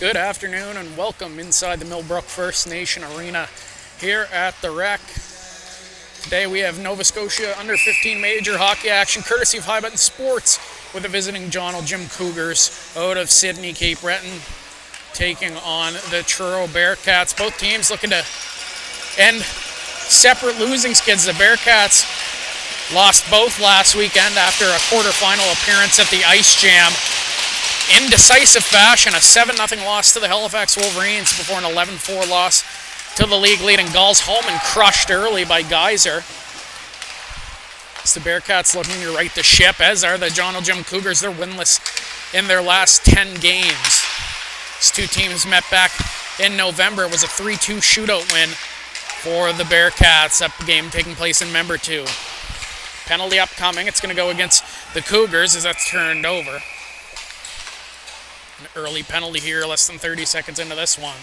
Good afternoon and welcome inside the Millbrook First Nation Arena here at the Rec. Today we have Nova Scotia under 15 major hockey action courtesy of High Button Sports with the visiting Joneljim Cougars out of Sydney, Cape Breton, taking on the Truro Bearcats. Both teams looking to end separate losing skids. The Bearcats lost both last weekend after a quarterfinal appearance at the Ice Jam. Indecisive fashion, a 7-0 loss to the Halifax Wolverines before an 11-4 loss to the league-leading Gulls, home and crushed early by Geyser. It's the Bearcats looking to right the ship, as are the Joneljim Cougars. They're winless in their last 10 games. These two teams met back in November. It was a 3-2 shootout win for the Bearcats. That game taking place in Member 2. Penalty upcoming. It's going to go against the Cougars as that's turned over. An early penalty here, less than 30 seconds into this one.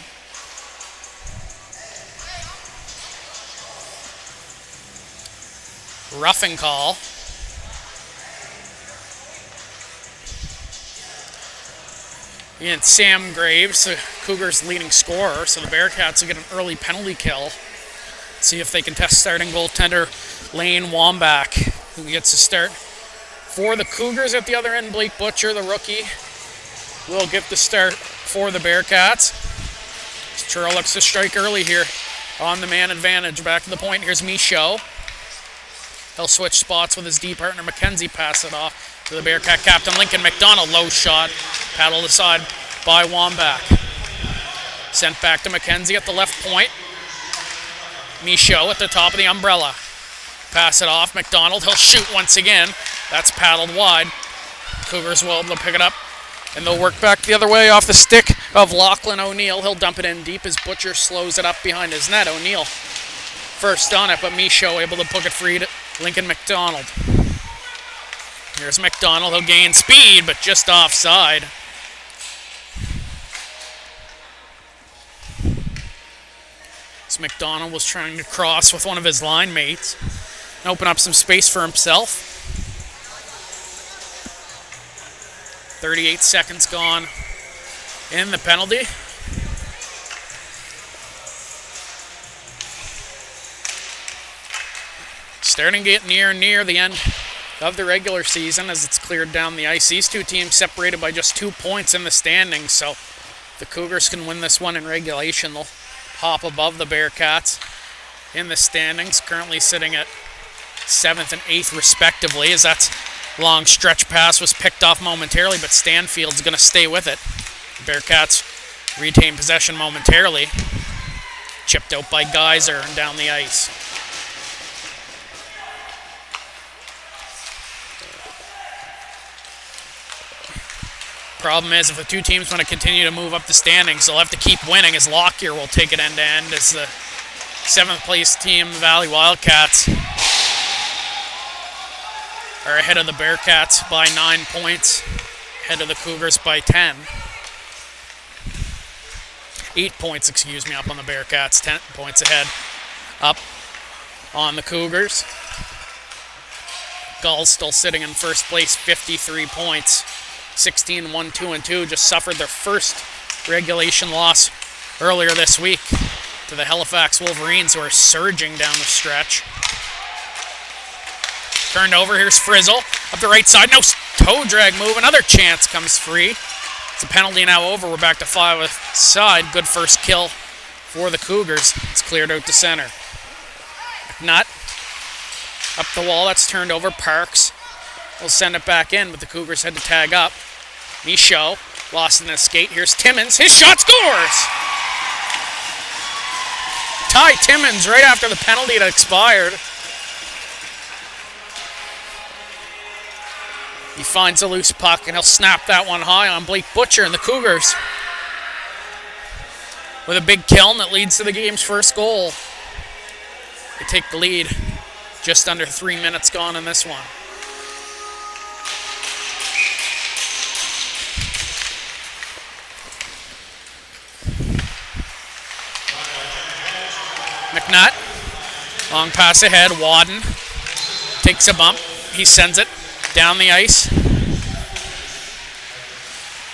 Roughing call. And Sam Graves, the Cougars' leading scorer, so the Bearcats will get an early penalty kill. See if they can test starting goaltender Lane Wambach, who gets to start for the Cougars. At the other end, Blake Butcher, the rookie, will get the start for the Bearcats. Truro looks to strike early here on the man advantage. Back to the point. Here's Michaud. He'll switch spots with his D partner Mackenzie. Pass it off to the Bearcat captain Lincoln McDonald. Low shot. Paddled aside by Wambach. Sent back to Mackenzie at the left point. Michaud at the top of the umbrella. Pass it off. McDonald. He'll shoot once again. That's paddled wide. Cougars will able to pick it up, and they'll work back the other way off the stick of Lachlan O'Neill. He'll dump it in deep as Butcher slows it up behind his net. O'Neill first on it, but Michaud able to puck it free to Lincoln McDonald. Here's McDonald. He'll gain speed, but just offside. As McDonald was trying to cross with one of his line mates and open up some space for himself. 38 seconds gone in the penalty. Starting to get near the end of the regular season as it's cleared down the ice. These two teams separated by just 2 points in the standings, so if the Cougars can win this one in regulation, they'll hop above the Bearcats in the standings, currently sitting at 7th and 8th respectively, as that's long stretch pass was picked off momentarily, but Stanfield's going to stay with it. The Bearcats retain possession momentarily. Chipped out by Geyser and down the ice. Problem is, if the two teams want to continue to move up the standings, they'll have to keep winning, as Lockyer will take it end-to-end as the 7th place team, the Valley Wildcats, are ahead of the Bearcats by 9 points, ahead of the Cougars by 10. 8 points, up on the Bearcats, 10 points ahead, up on the Cougars. Gulls still sitting in first place, 53 points, 16-1-2-2, just suffered their first regulation loss earlier this week to the Halifax Wolverines, who are surging down the stretch. Turned over, here's Frizzle, up the right side, no toe drag move, another chance comes free. It's a penalty now over, we're back to 5 side, good first kill for the Cougars. It's cleared out to center. McNutt, up the wall, that's turned over, Parks will send it back in, but the Cougars had to tag up. Michaud lost in the skate, here's Timmins, his shot scores! Ty Timmins right after the penalty had expired. He finds a loose puck, and he'll snap that one high on Blake Butcher and the Cougars with a big kiln that leads to the game's first goal. They take the lead. Just under 3 minutes gone in this one. McNutt, long pass ahead, Wadden takes a bump, he sends it down the ice.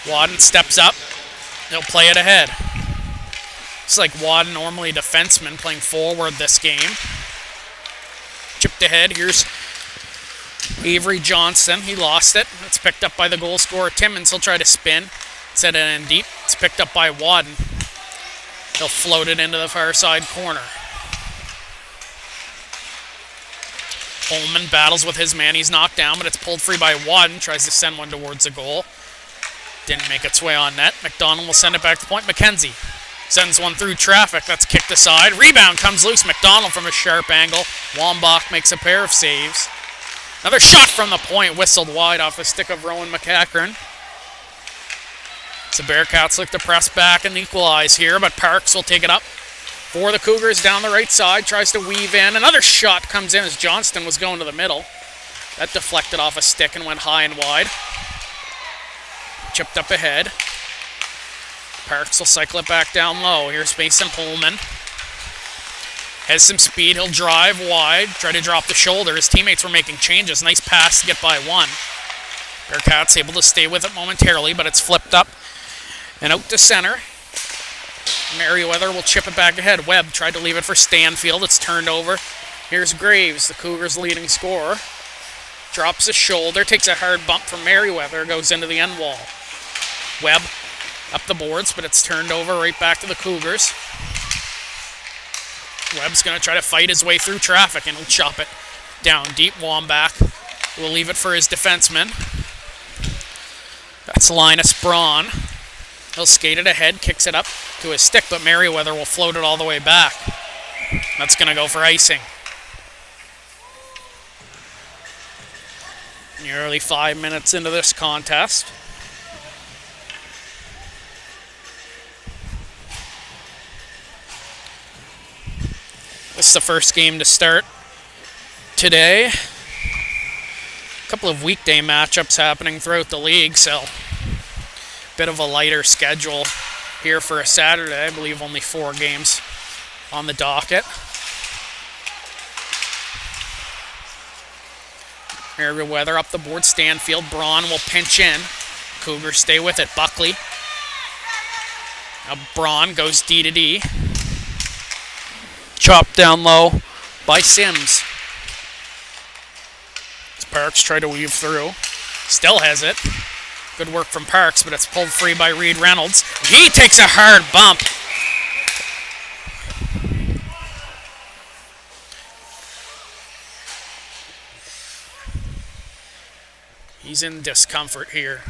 Wadden steps up, He'll play it ahead. It's like Wadden, normally a defenseman, playing forward this game. Chipped ahead. Here's Avery Johnston. He lost it. It's picked up by the goal scorer Timmins. He'll try to spin. Set it in deep. It's picked up by Wadden. He'll float it into the far side corner. Holman battles with his man. He's knocked down, but it's pulled free by Wadden. Tries to send one towards the goal. Didn't make its way on net. McDonald will send it back to point. McKenzie sends one through traffic. That's kicked aside. Rebound comes loose. McDonald from a sharp angle. Wambach makes a pair of saves. Another shot from the point. Whistled wide off the stick of Rowan McEachran. So Bearcats look to press back and equalize here, but Parks will take it up for the Cougars down the right side. Tries to weave in. Another shot comes in as Johnston was going to the middle. That deflected off a stick and went high and wide. Chipped up ahead. Parks will cycle it back down low. Here's Mason Holman. Has some speed. He'll drive wide. Try to drop the shoulder. His teammates were making changes. Nice pass to get by one. Bearcats able to stay with it momentarily, but it's flipped up and out to center. Merriweather will chip it back ahead. Webb tried to leave it for Stanfield. It's turned over. Here's Graves, the Cougars' leading scorer. Drops his shoulder. Takes a hard bump from Merriweather. Goes into the end wall. Webb up the boards, but it's turned over right back to the Cougars. Webb's going to try to fight his way through traffic, and he'll chop it down deep. Wambach will leave it for his defenseman. That's Linus Braun. He'll skate it ahead, kicks it up to his stick, but Merriweather will float it all the way back. That's going to go for icing. Nearly 5 minutes into this contest. This is the first game to start today. A couple of weekday matchups happening throughout the league, so bit of a lighter schedule here for a Saturday. I believe only 4 games on the docket. Merriweather up the board. Stanfield. Braun will pinch in. Cougars stay with it. Buckley. Now Braun goes D to D. Chopped down low by Sims. Parks tried to weave through. Still has it. Good work from Parks, but it's pulled free by Reed Reynolds. He takes a hard bump. He's in discomfort here.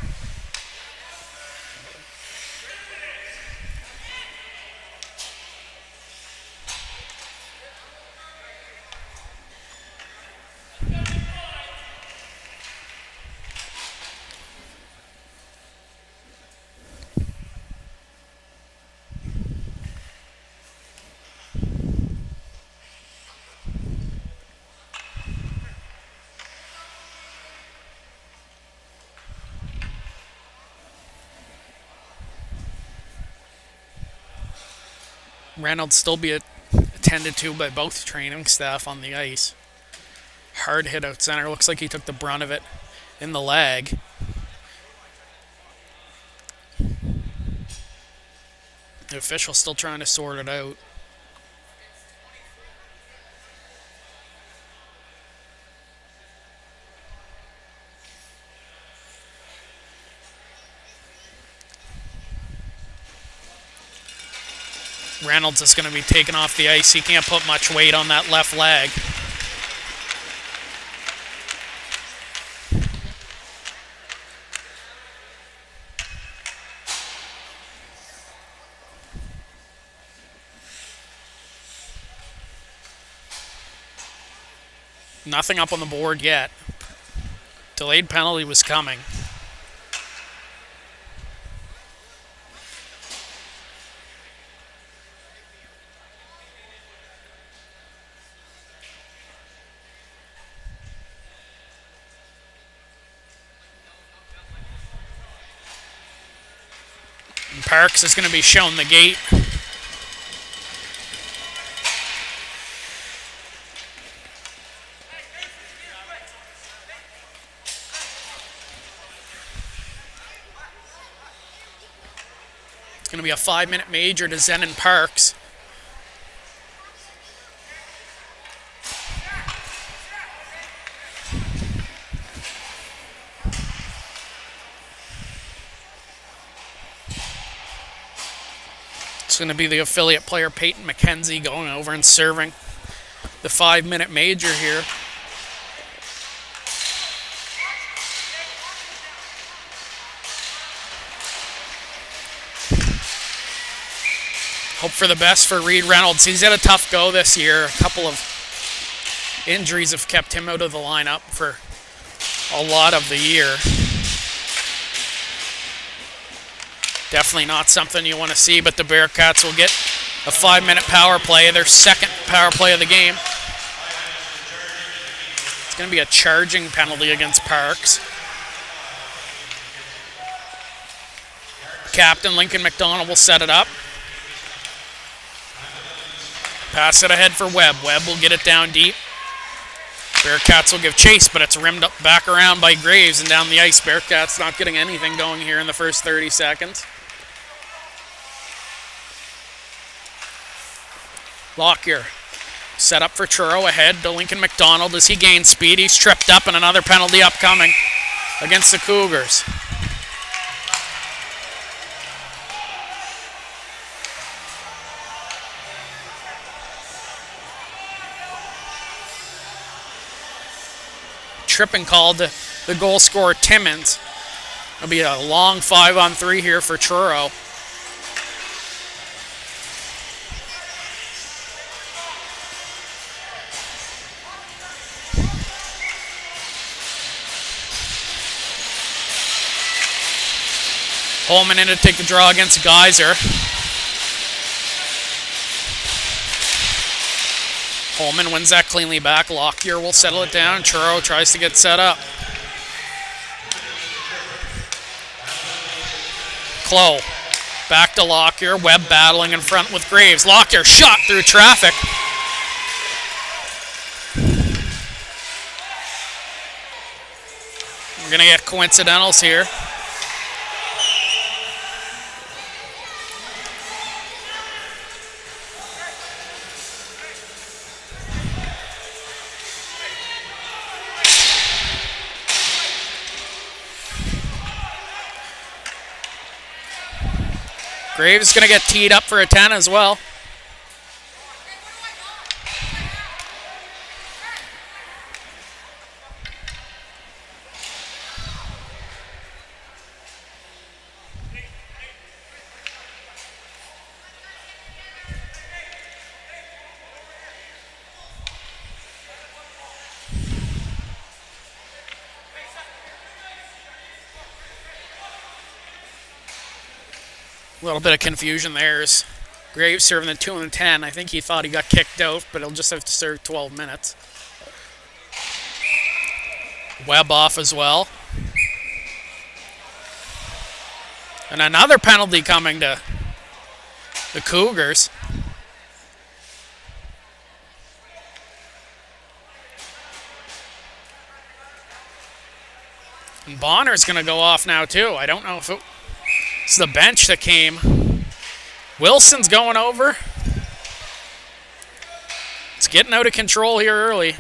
Reynolds still be attended to by both training staff on the ice. Hard hit out center. Looks like he took the brunt of it in the leg. The official's still trying to sort it out. Reynolds is going to be taken off the ice. He can't put much weight on that left leg. Nothing up on the board yet. Delayed penalty was coming. And Parks is going to be shown the gate. going to be a 5-minute major to Zen and Parks. It's going to be the affiliate player Peyton McKenzie going over and serving the 5-minute major here. Hope for the best for Reed Reynolds. He's had a tough go this year. A couple of injuries have kept him out of the lineup for a lot of the year. Definitely not something you want to see, but the Bearcats will get a 5-minute power play, their second power play of the game. It's going to be a charging penalty against Parks. Captain Lincoln McDonald will set it up. Pass it ahead for Webb. Webb will get it down deep. Bearcats will give chase, but it's rimmed up back around by Graves and down the ice. Bearcats not getting anything going here in the first 30 seconds. Lockyer set up for Truro ahead to Lincoln McDonald as he gains speed. He's tripped up and another penalty upcoming against the Cougars. Tripping called to the goal scorer Timmins. It'll be a long 5-on-3 here for Truro. Holman in to take the draw against Geyser. Holman wins that cleanly back. Lockyer will settle it down. Truro tries to get set up. Clough back to Lockyer. Webb battling in front with Graves. Lockyer shot through traffic. We're going to get coincidentals here. Graves is going to get teed up for a 10 as well. A little bit of confusion there as Graves serving the 2 and the 10. I think he thought he got kicked out, but he'll just have to serve 12 minutes. Webb off as well. And another penalty coming to the Cougars. And Bonner's going to go off now too. I don't know if it's the bench that came. Wilson's going over. It's getting out of control here early.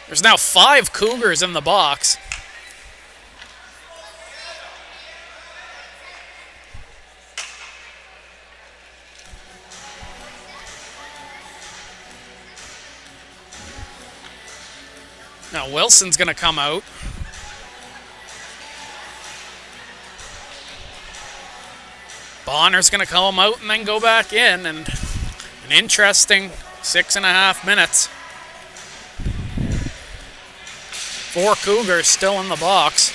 There's now 5 Cougars in the box. Now Wilson's going to come out. Bonner's going to come out and then go back in, and an interesting 6.5 minutes. 4 Cougars still in the box.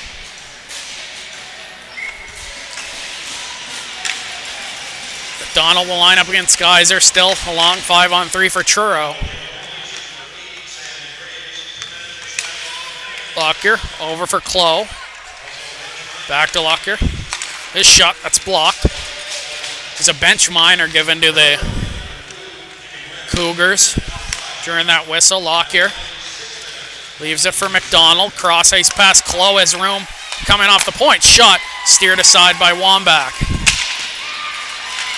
McDonald will line up against Geyser, still a long 5-on-3 for Truro. Lockyer over for Clough. Back to Lockyer. His shot, that's blocked. There's a bench minor given to the Cougars during that whistle. Lockyer leaves it for McDonald. Cross ice pass. Clough has room coming off the point. Shot Steered aside by Wambach.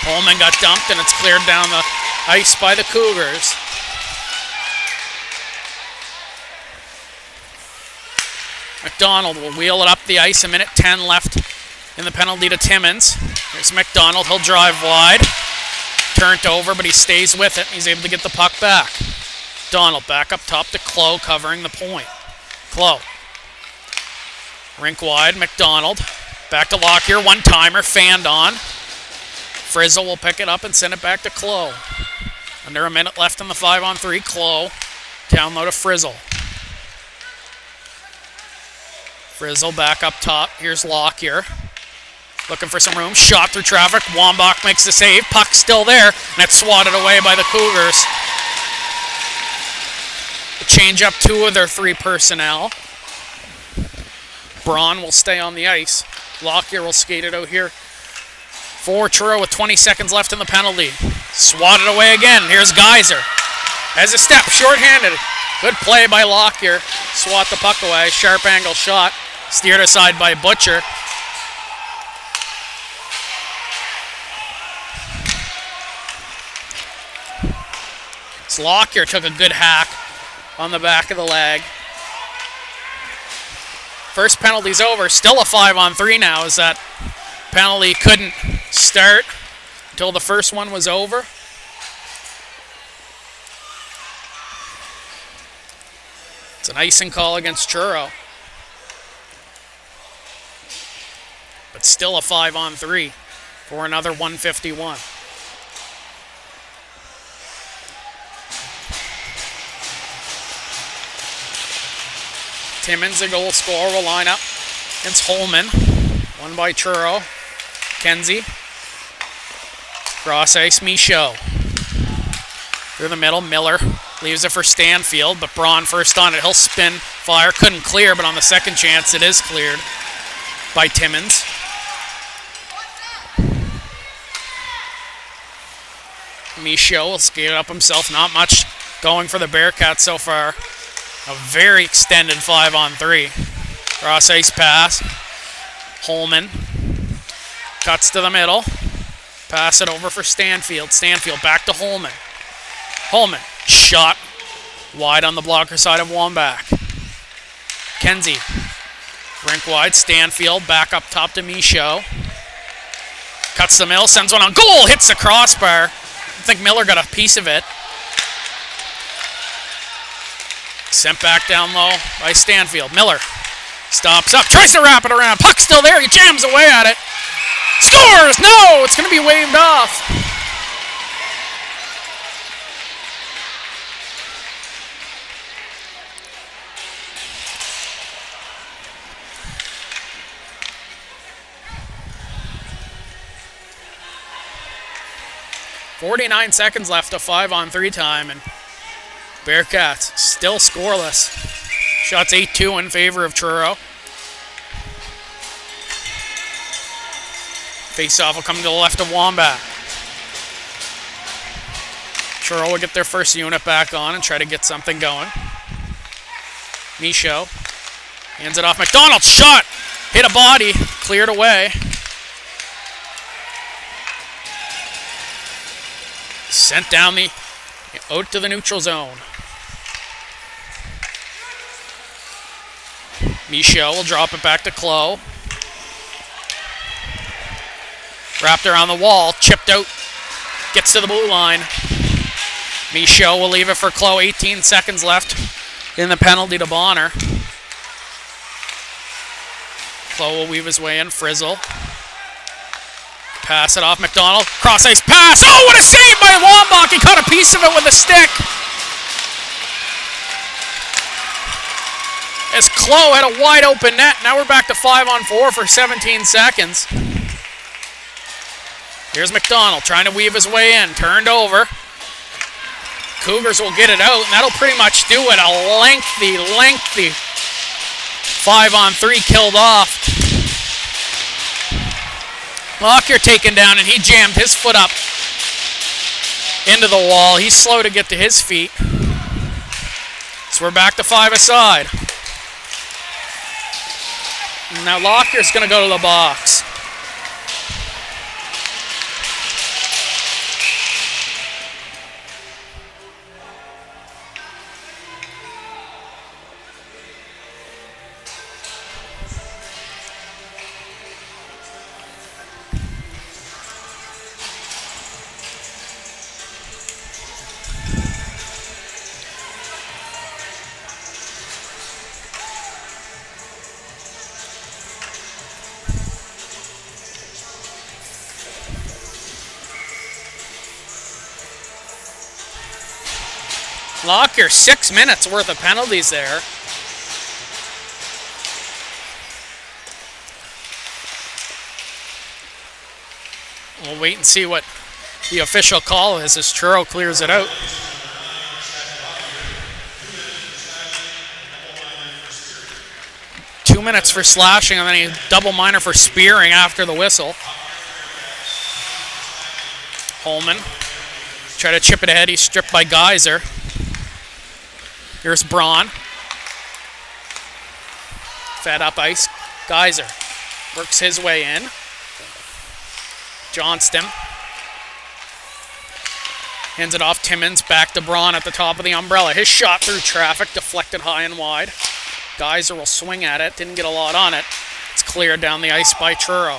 Holman got dumped, and it's cleared down the ice by the Cougars. McDonald will wheel it up the ice. 1:10 left in the penalty to Timmins. Here's McDonald. He'll drive wide. Turned over, but he stays with it. He's able to get the puck back. Donald back up top to Clough, covering the point. Clough. Rink wide. McDonald. Back to Lockyer. One-timer. Fanned on. Frizzle will pick it up and send it back to Clough. Under a minute left in the 5-on-3. Clough. Down low to Frizzle. Frizzle back up top. Here's Lockyer. Looking for some room. Shot through traffic. Wambach makes the save. Puck still there. And it's swatted away by the Cougars. They change up 2 of their 3 personnel. Braun will stay on the ice. Lockyer will skate it out here for Truro with 20 seconds left in the penalty. Swatted away again. Here's Geyser. Has a step. Shorthanded. Good play by Lockyer. Swat the puck away. Sharp angle shot. Steered aside by Butcher. Lockyer took a good hack on the back of the leg. First penalty's over. Still a 5-on-3 now, as that penalty couldn't start until the first one was over. It's an icing call against Truro. But still a 5-on-3 for another 151. Timmins, the goal scorer, will line up against Holman. One by Truro. Kenzie. Cross ice, Michaud. Through the middle, Miller leaves it for Stanfield, but Braun first on it. He'll spin, fire. Couldn't clear, but on the second chance, it is cleared by Timmins. Michaud will skate it up himself. Not much going for the Bearcats so far. A very extended 5-on-3. Cross ice pass. Holman cuts to the middle. Pass it over for Stanfield. Stanfield back to Holman. Holman shot wide on the blocker side of Wambach. Kenzie. Rink wide. Stanfield back up top to Michaud. Cuts the middle. Sends one on goal. Hits the crossbar. I think Miller got a piece of it. Sent back down low by Stanfield. Miller stops up, tries to wrap it around. Puck still there. He jams away at it. Scores! No! It's going to be waved off. .49 seconds left of 5-on-3 time, and Bearcats still scoreless. Shots 8-2 in favor of Truro. Face-off will come to the left of Wambach. Truro will get their first unit back on and try to get something going. Michaud hands it off. McDonald shot! Hit a body. Cleared away. Sent down the out to the neutral zone. Michaud will drop it back to Clough. Wrapped around the wall, chipped out, gets to the blue line. Michaud will leave it for Clough. 18 seconds left in the penalty to Bonner. Clough will weave his way in. Frizzle. Pass it off McDonald. Cross ice pass. Oh, what a save by Wambach. He caught a piece of it with a stick. As Clough had a wide open net. Now we're back to 5-on-4 for 17 seconds. Here's McDonald trying to weave his way in. Turned over. Cougars will get it out, and that'll pretty much do it. A lengthy 5-on-3 killed off. Lockyer taken down, and he jammed his foot up into the wall. He's slow to get to his feet. So we're back to 5 aside. Now Lockyer's going to go to the box. Lockyer, 6 minutes worth of penalties there. We'll wait and see what the official call is as Truro clears it out. Two minutes for slashing and then a double minor for spearing after the whistle. Holman try to chip it ahead. He's stripped by Geyser. Here's Braun. Fed up ice. Geyser works his way in. Johnston hands it off. Timmins back to Braun at the top of the umbrella. His shot through traffic, deflected high and wide. Geyser will swing at it. Didn't get a lot on it. It's cleared down the ice by Truro.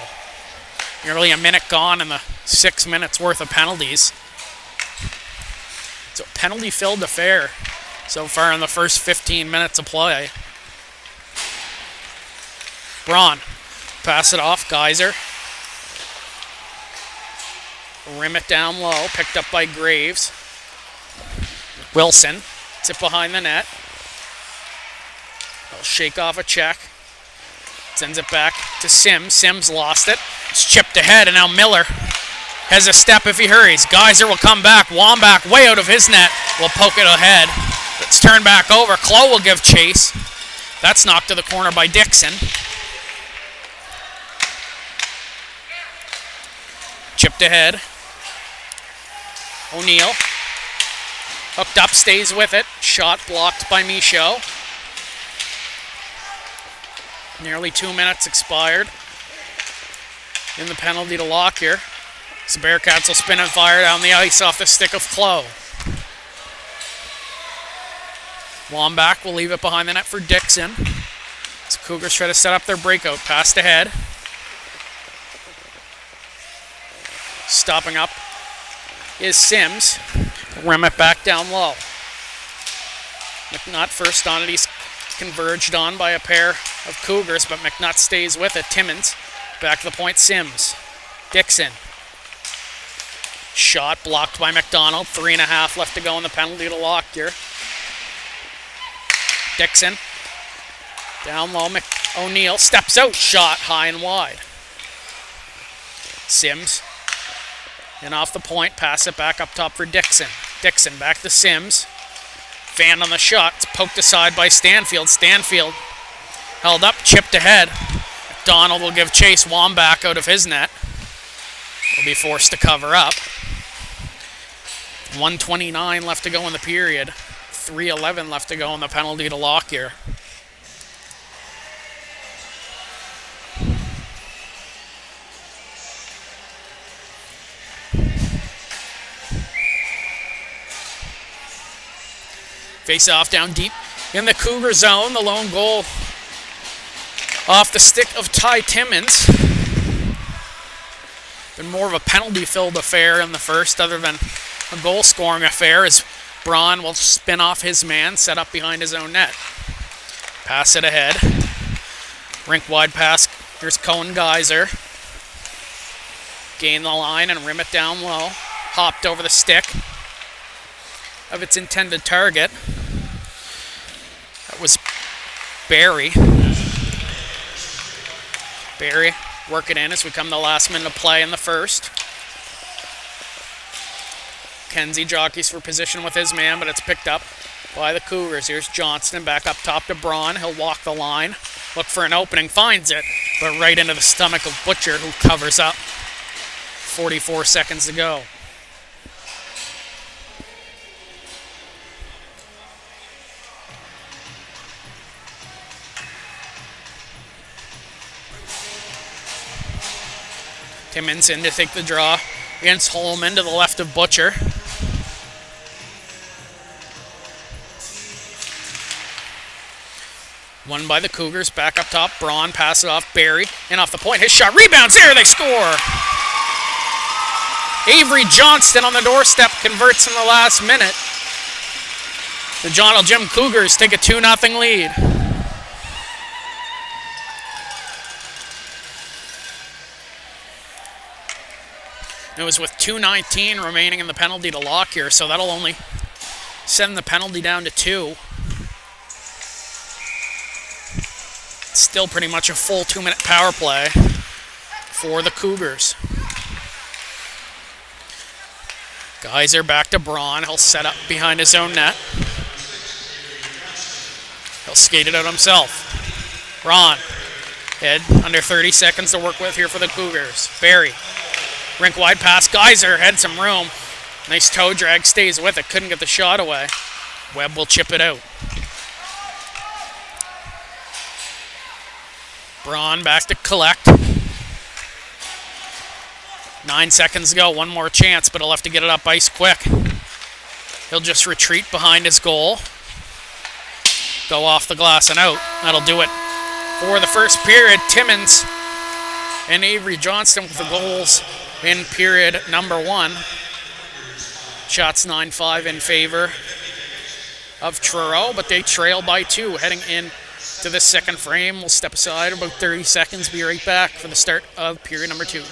Nearly a minute gone in the 6 minutes worth of penalties. It's a penalty-filled affair so far in the first 15 minutes of play. Braun, pass it off, Geyser. Rim it down low, picked up by Graves. Wilson, it's behind the net. They'll shake off a check. Sends it back to Sims. Sims lost it. It's chipped ahead, and now Miller has a step if he hurries. Geyser will come back. Wambach way out of his net. Will poke it ahead. It's turned back over. Clough will give chase. That's knocked to the corner by Dixon. Chipped ahead. O'Neill. Hooked up, stays with it. Shot blocked by Michaud. Nearly 2 minutes expired in the penalty to Lockyer. So Bearcats will spin and fire down the ice off the stick of Clough. Wambach will leave it behind the net for Dixon. So Cougars try to set up their breakout. Passed ahead. Stopping up is Sims. Rim it back down low. McNutt first on it. He's converged on by a pair of Cougars, but McNutt stays with it. Timmins back to the point. Sims. Dixon. Shot blocked by McDonald. 3.5 left to go in the penalty to Lockyer. Dixon. Down low. O'Neill steps out. Shot high and wide. Sims. And off the point. Pass it back up top for Dixon. Dixon back to Sims. Fan on the shot. It's poked aside by Stanfield. Stanfield held up. Chipped ahead. McDonald will give chase. Wambach out of his net. Will be forced to cover up. 1:29 left to go in the period. 3:11 left to go in the penalty to Lockyer. Face off down deep in the Cougar zone. The lone goal off the stick of Ty Timmins. Been more of a penalty-filled affair in the first, other than a goal-scoring affair, as Braun will spin off his man, set up behind his own net. Pass it ahead. Rink-wide pass. Here's Cohen Geyser. Gain the line and rim it down low. Hopped over the stick of its intended target. That was Barry. Barry working in as we come to the last minute of play in the first. Kenzie jockeys for position with his man, but it's picked up by the Cougars. Here's Johnston back up top to Braun. He'll walk the line, look for an opening, finds it, but right into the stomach of Butcher, who covers up. 44 seconds to go. Timmins in to take the draw against Holman to the left of Butcher. Won by the Cougars. Back up top. Braun passes it off Barry. And off the point. His shot rebounds. There they score. Avery Johnston on the doorstep converts in the last minute. The Joneljim Cougars take a 2-0 lead. It was with 2:19 remaining in the penalty to Lockyer, so that'll only send the penalty down to 2. Still pretty much a full 2-minute power play for the Cougars. Geyser back to Braun. He'll set up behind his own net. He'll skate it out himself. Braun. Head under 30 seconds to work with here for the Cougars. Barry. Rink wide pass. Geyser had some room. Nice toe drag. Stays with it. Couldn't get the shot away. Webb will chip it out. Braun back to collect. 9 seconds to go. One more chance, but he'll have to get it up ice quick. He'll just retreat behind his goal. Go off the glass and out. That'll do it for the first period. Timmins and Avery Johnston with the goals in period number 1. Shots 9-5 in favor of Truro, but they trail by 2 heading in to the second frame. We'll step aside about 30 seconds. Be right back for the start of period number 2.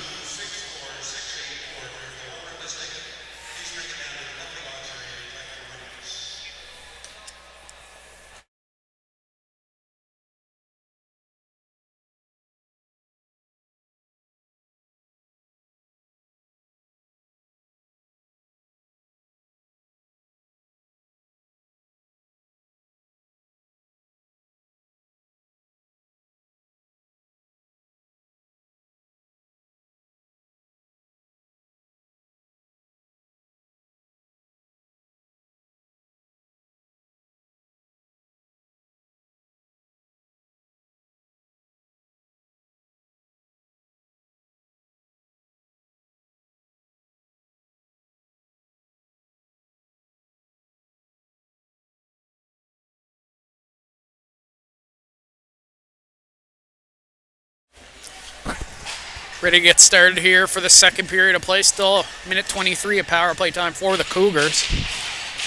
Ready to get started here for the second period of play. Still minute 23 of power play time for the Cougars.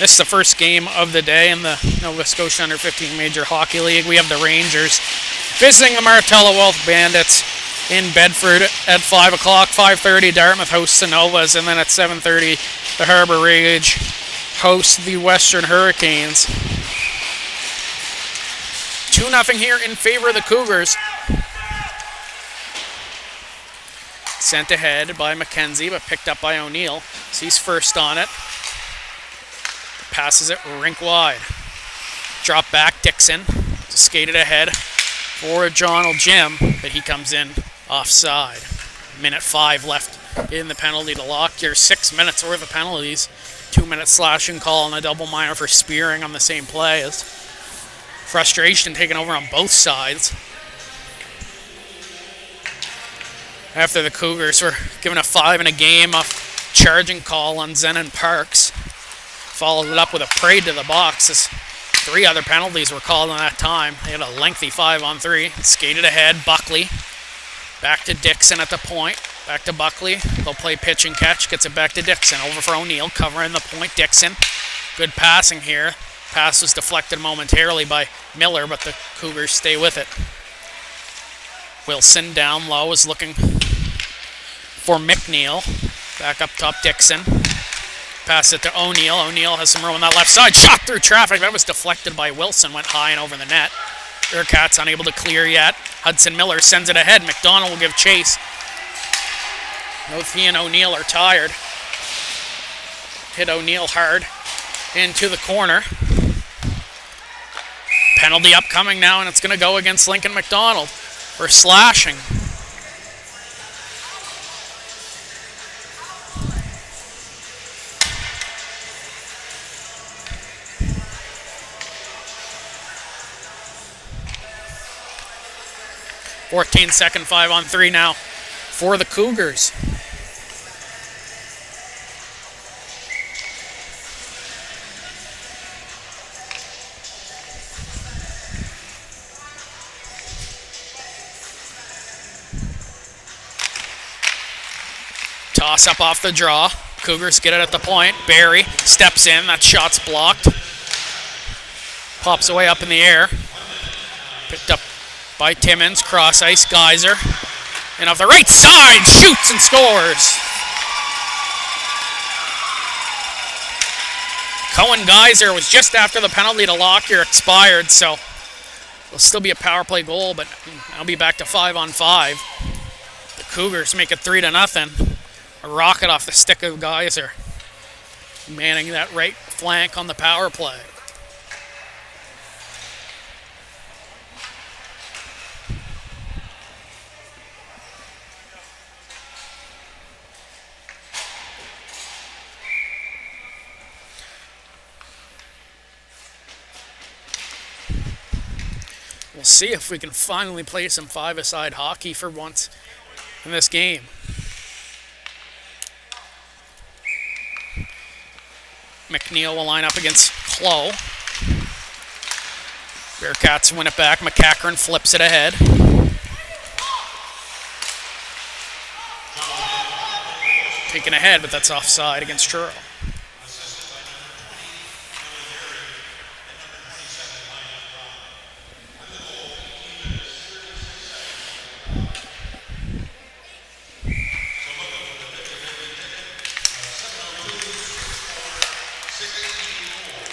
This is the first game of the day in the Nova Scotia Under 15 Major Hockey League. We have the Rangers visiting the Martello Wealth Bandits in Bedford at 5 o'clock. 5:30, Dartmouth hosts the Novas, and then at 7:30, the Harbour Rage hosts the Western Hurricanes. 2-0 here in favor of the Cougars. Sent ahead by McKenzie, but picked up by O'Neill. So he's first on it. Passes it rink wide. Drop back, Dixon. Skated ahead for Joneljim, but he comes in offside. Minute 5 left in the penalty to Lockyer. 6 minutes worth of penalties. 2-minute slashing call and a double minor for spearing on the same play. As frustration taking over on both sides. After the Cougars were given a 5 in a game off charging call on Zenon Parks. Followed it up with a parade to the box as 3 other penalties were called in that time. They had a lengthy 5-on-3. Skated ahead, Buckley. Back to Dixon at the point. Back to Buckley. They'll play pitch and catch. Gets it back to Dixon. Over for O'Neill, covering the point. Dixon. Good passing here. Pass was deflected momentarily by Miller, but the Cougars stay with it. Wilson down low is looking for McNeil. Back up top, Dixon. Pass it to O'Neill. O'Neill has some room on that left side. Shot through traffic. That was deflected by Wilson. Went high and over the net. Bearcats unable to clear yet. Hudson Miller sends it ahead. McDonald will give chase. Both he and O'Neill are tired. Hit O'Neill hard into the corner. Penalty upcoming now, and it's going to go against Lincoln McDonald for slashing. .14 second 5-on-3 now for the Cougars. Toss up off the draw. Cougars get it at the point. Barry steps in. That shot's blocked. Pops away up in the air. Picked up by Timmins. Cross ice. Geyser. And off the right side, shoots and scores. Cohen Geyser was just after the penalty to Lockyer expired, so it'll still be a power play goal, but I'll be back to 5-on-5. The Cougars make it 3-0. A rocket off the stick of Geyser, manning that right flank on the power play. We'll see if we can finally play some five-a-side hockey for once in this game. McNeil will line up against Clough. Bearcats win it back. McCachran flips it ahead. Taken ahead, but that's offside against Truro.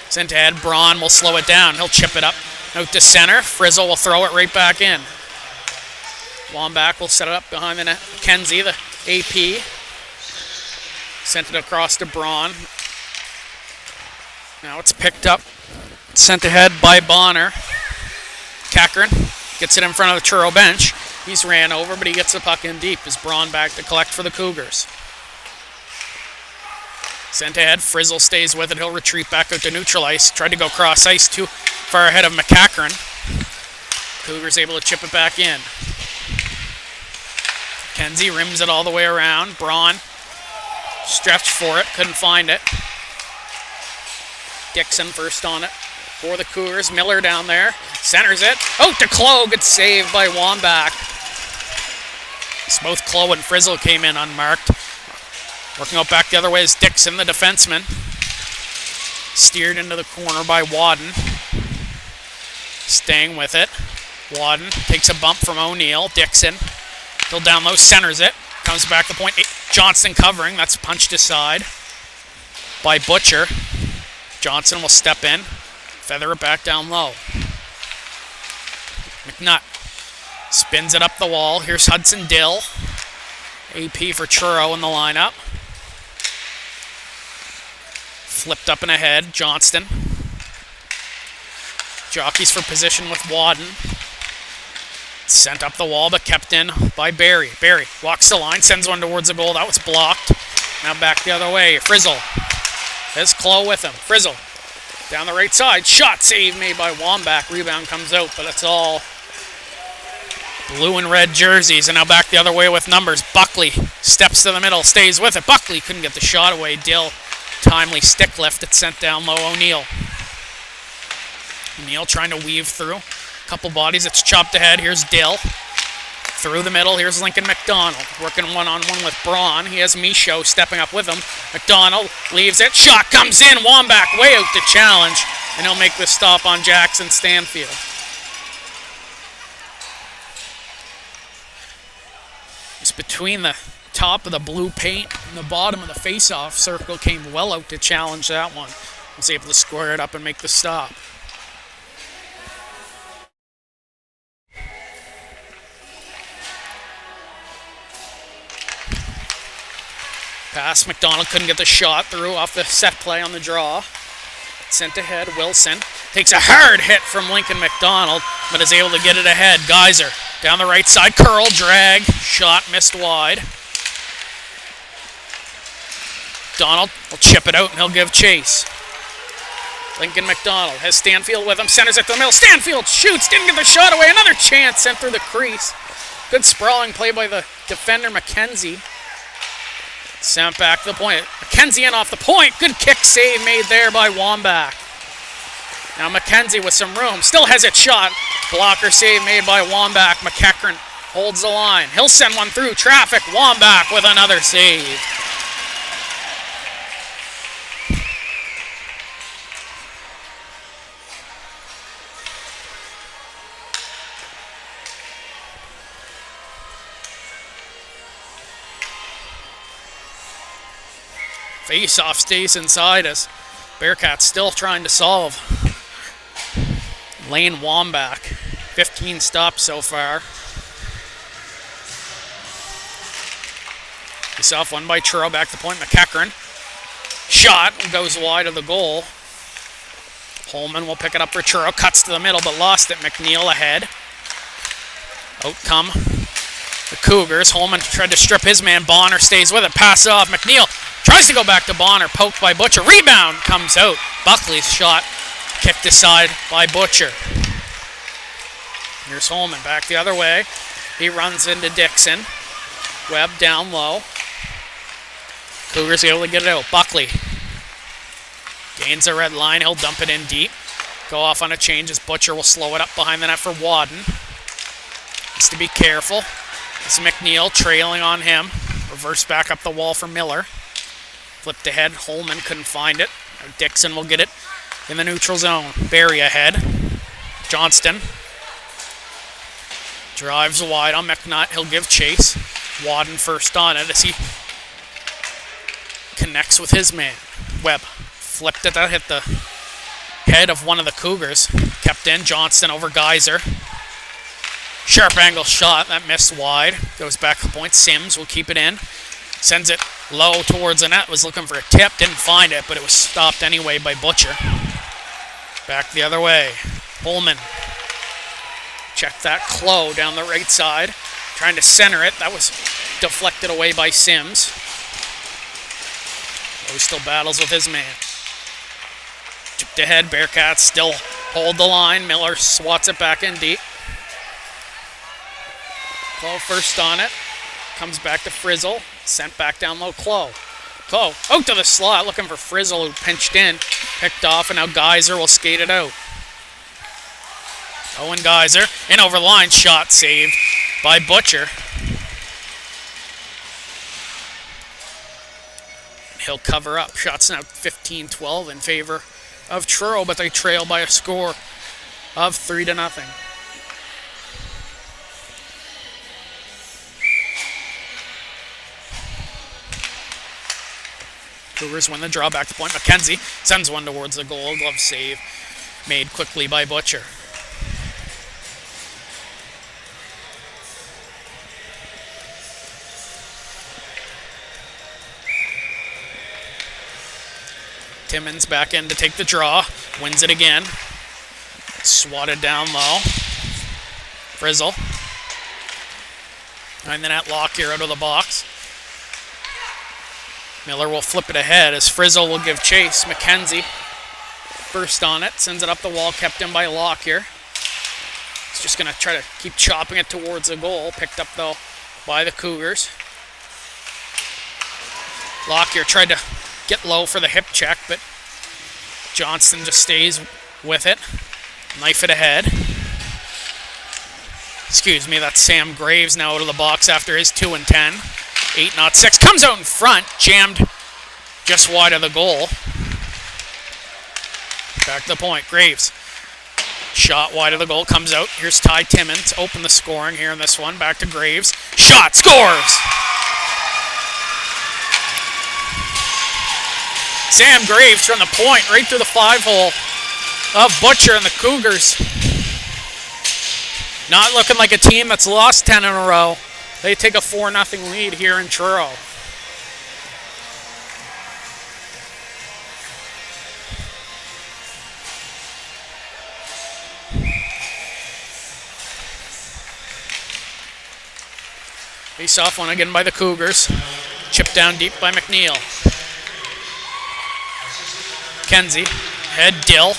Sent ahead. Braun will slow it down. He'll chip it up. Out to center. Frizzle will throw it right back in. Wambach will set it up behind the net. Kenzie, the AP. Sent it across to Braun. Now it's picked up. Sent ahead by Bonner. Cochran gets it in front of the Truro bench. He's ran over, but he gets the puck in deep. Is Braun back to collect for the Cougars. Sent ahead. Frizzle stays with it. He'll retreat back out to neutral ice. Tried to go cross ice too far ahead of McCachran. Cougars able to chip it back in. Kenzie rims it all the way around. Braun stretched for it. Couldn't find it. Dixon first on it for the Cougars. Miller down there. Centers it. Out to Clough. Good save by Wambach. Both Clough and Frizzle came in unmarked. Working out back the other way is Dixon, the defenseman. Steered into the corner by Wadden. Staying with it. Wadden takes a bump from O'Neill. Dixon, still down low, centers it. Comes back to point. Johnson covering. That's punched aside by Butcher. Johnson will step in. Feather it back down low. McNutt spins it up the wall. Here's Hudson Dill. AP for Truro in the lineup. Flipped up and ahead. Johnston. Jockeys for position with Wadden. Sent up the wall, but kept in by Barry. Barry walks the line, sends one towards the goal. That was blocked. Now back the other way. Frizzle. There's Clough with him. Frizzle. Down the right side. Shot save made by Wambach. Rebound comes out, but it's all blue and red jerseys. And now back the other way with numbers. Buckley steps to the middle, stays with it. Buckley couldn't get the shot away. Dill, timely stick lift. It's sent down low. O'Neill. O'Neill trying to weave through. Couple bodies. It's chopped ahead. Here's Dill. Through the middle. Here's Lincoln McDonald. Working one-on-one with Braun. He has Michaud stepping up with him. McDonald leaves it. Shot comes in. Wambach way out to challenge. And he'll make the stop on Jackson Stanfield. It's between the top of the blue paint and the bottom of the face-off circle. Came well out to challenge that one. Was able to square it up and make the stop. Pass. McDonald couldn't get the shot through off the set play on the draw. Sent ahead. Wilson takes a hard hit from Lincoln McDonald, but is able to get it ahead. Geyser down the right side. Curl, drag, shot missed wide. McDonald will chip it out and he'll give chase. Lincoln McDonald has Stanfield with him. Centers it to the middle. Stanfield shoots. Didn't get the shot away. Another chance sent through the crease. Good sprawling play by the defender, McKenzie. Sent back to the point. McKenzie in off the point. Good kick save made there by Wambach. Now McKenzie with some room. Still has it shot. Blocker save made by Wambach. McEachran holds the line. He'll send one through traffic. Wambach with another save. Face-off stays inside as Bearcats still trying to solve. Lane Wambach, 15 stops so far. Face-off won by Truro, back to point, McEachran. Shot goes wide of the goal. Holman will pick it up for Truro, cuts to the middle but lost it. McNeil ahead. Out come the Cougars. Holman tried to strip his man. Bonner stays with it. Pass off. McNeil tries to go back to Bonner. Poked by Butcher. Rebound comes out. Buckley's shot kicked aside by Butcher. Here's Holman back the other way. He runs into Dixon. Webb down low. Cougars able to get it out. Buckley gains the red line. He'll dump it in deep. Go off on a change as Butcher will slow it up behind the net for Wadden. Needs to be careful. It's McNeil trailing on him. Reverse back up the wall for Miller. Flipped ahead. Holman couldn't find it. Now Dixon will get it in the neutral zone. Barry ahead. Johnston drives wide on McNutt. He'll give chase. Wadden first on it as he connects with his man. Webb flipped it. That hit the head of one of the Cougars. Kept in. Johnston over Geyser. Sharp angle shot, that missed wide. Goes back to the point. Sims will keep it in. Sends it low towards the net. Was looking for a tip. Didn't find it, but it was stopped anyway by Butcher. Back the other way. Holman. Check that. Clow down the right side. Trying to center it. That was deflected away by Sims. He still battles with his man. Chipped ahead. Bearcats still hold the line. Miller swats it back in deep. Clow first on it. Comes back to Frizzle. Sent back down low. Clow out to the slot. Looking for Frizzle who pinched in. Picked off and now Geyser will skate it out. Owen Geyser. In over the line. Shot saved by Butcher. He'll cover up. Shots now 15-12 in favor of Truro, but they trail by a score of 3-0. Cougars win the draw. Back to point. McKenzie sends one towards the goal. Glove save made quickly by Butcher. Timmins back in to take the draw. Wins it again. Swatted down low. Frizzle. And then at Lockyer out of the box. Miller will flip it ahead as Frizzle will give chase. McKenzie first on it. Sends it up the wall. Kept in by Lockyer. He's just going to try to keep chopping it towards the goal. Picked up, though, by the Cougars. Lockyer tried to get low for the hip check, but Johnston just stays with it. Knife it ahead. Excuse me, that's Sam Graves now out of the box after his 2 and 10. 8-0-6 comes out in front, jammed just wide of the goal. Back to the point, Graves. Shot wide of the goal, comes out. Here's Ty Timmins, open the scoring here in this one. Back to Graves. Shot, scores! Sam Graves from the point, right through the 5-hole of Butcher and the Cougars. Not looking like a team that's lost 10 in a row. They take a 4-0 lead here in Truro. Face off one again by the Cougars. Chipped down deep by McNeil. Kenzie, head Dill.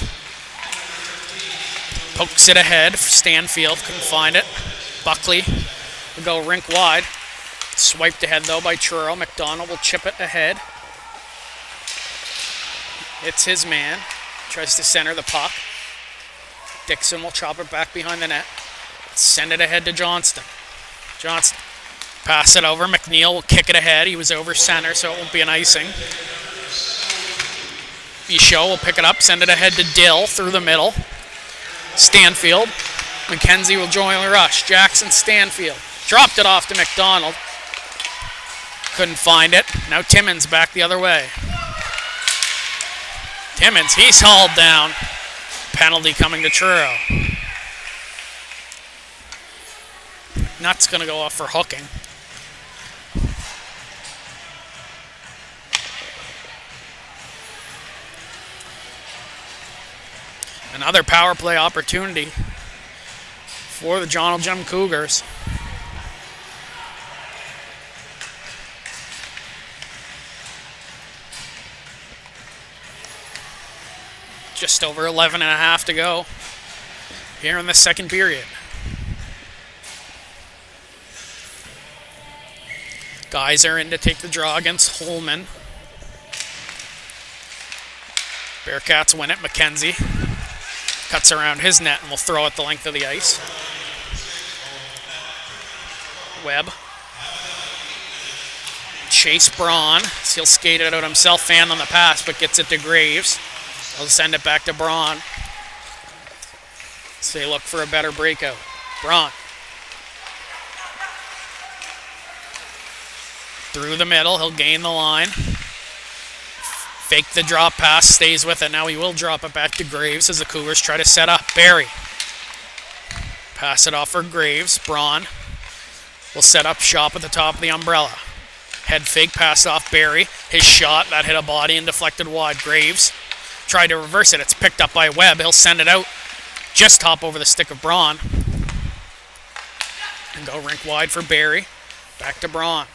Pokes it ahead for Stanfield, couldn't find it. Buckley Will go rink wide. Swiped ahead though by Truro. McDonald will chip it ahead. It's his man. Tries to center the puck. Dixon will chop it back behind the net. Send it ahead to Johnston. Johnston. Pass it over. McNeil will kick it ahead. He was over center, so it won't be an icing. Bichot will pick it up, send it ahead to Dill through the middle. Stanfield. McKenzie will join the rush. Jackson Stanfield. Dropped it off to McDonald. Couldn't find it. Now Timmins back the other way. Timmins, he's hauled down. Penalty coming to Truro. Nutt's going to go off for hooking. Another power play opportunity for the Joneljim Cougars. Just over 11 and a half to go here in the second period. Guys are in to take the draw against Holman. Bearcats win it. McKenzie cuts around his net and will throw it the length of the ice. Webb. Chase Braun. He'll skate it out himself. Fan on the pass, but gets it to Graves. He'll send it back to Braun. So they look for a better breakout. Braun. Through the middle. He'll gain the line. Fake the drop pass. Stays with it. Now he will drop it back to Graves as the Cougars try to set up. Barry. Pass it off for Graves. Braun will set up shop at the top of the umbrella. Head fake pass off Barry. His shot. That hit a body and deflected wide. Graves tried to reverse it. It's picked up by Webb. He'll send it out. Just hop over the stick of Braun. And go rink wide for Barry. Back to Braun.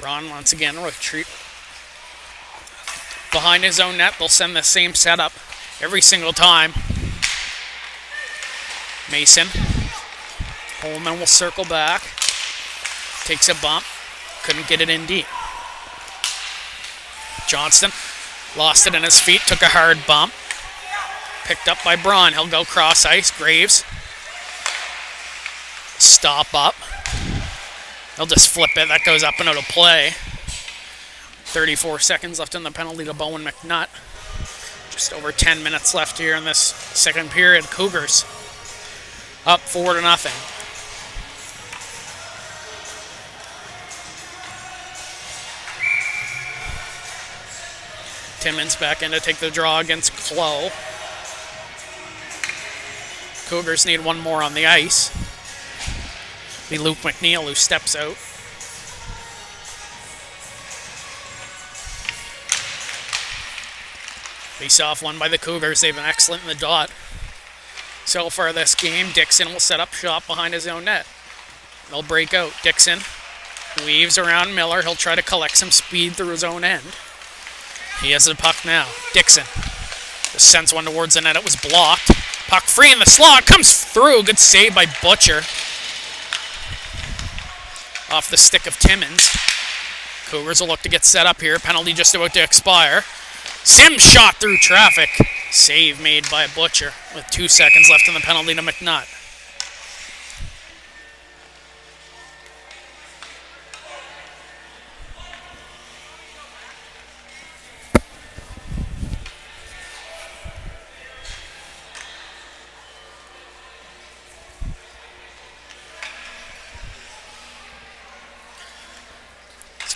Braun once again retreat behind his own net. They'll send the same setup every single time. Mason. Holman will circle back. Takes a bump. Couldn't get it in deep. Johnston lost it in his feet. Took a hard bump. Picked up by Braun. He'll go cross ice. Graves. Stop up. He'll just flip it. That goes up and out of play. 34 seconds left in the penalty to Bowen McNutt. Just over 10 minutes left here in this second period. Cougars up 4-0. Timmins back in to take the draw against Clough. Cougars need one more on the ice. Be Luke McNeil who steps out. Face-off won by the Cougars. They've been excellent in the dot so far this game. Dixon will set up shop behind his own net. They'll break out. Dixon weaves around Miller. He'll try to collect some speed through his own end. He has the puck now. Dixon just sends one towards the net. It was blocked. Puck free in the slot. Comes through. Good save by Butcher. Off the stick of Timmins. Cougars will look to get set up here. Penalty just about to expire. Sims shot through traffic. Save made by Butcher with 2 seconds left in the penalty to McNutt.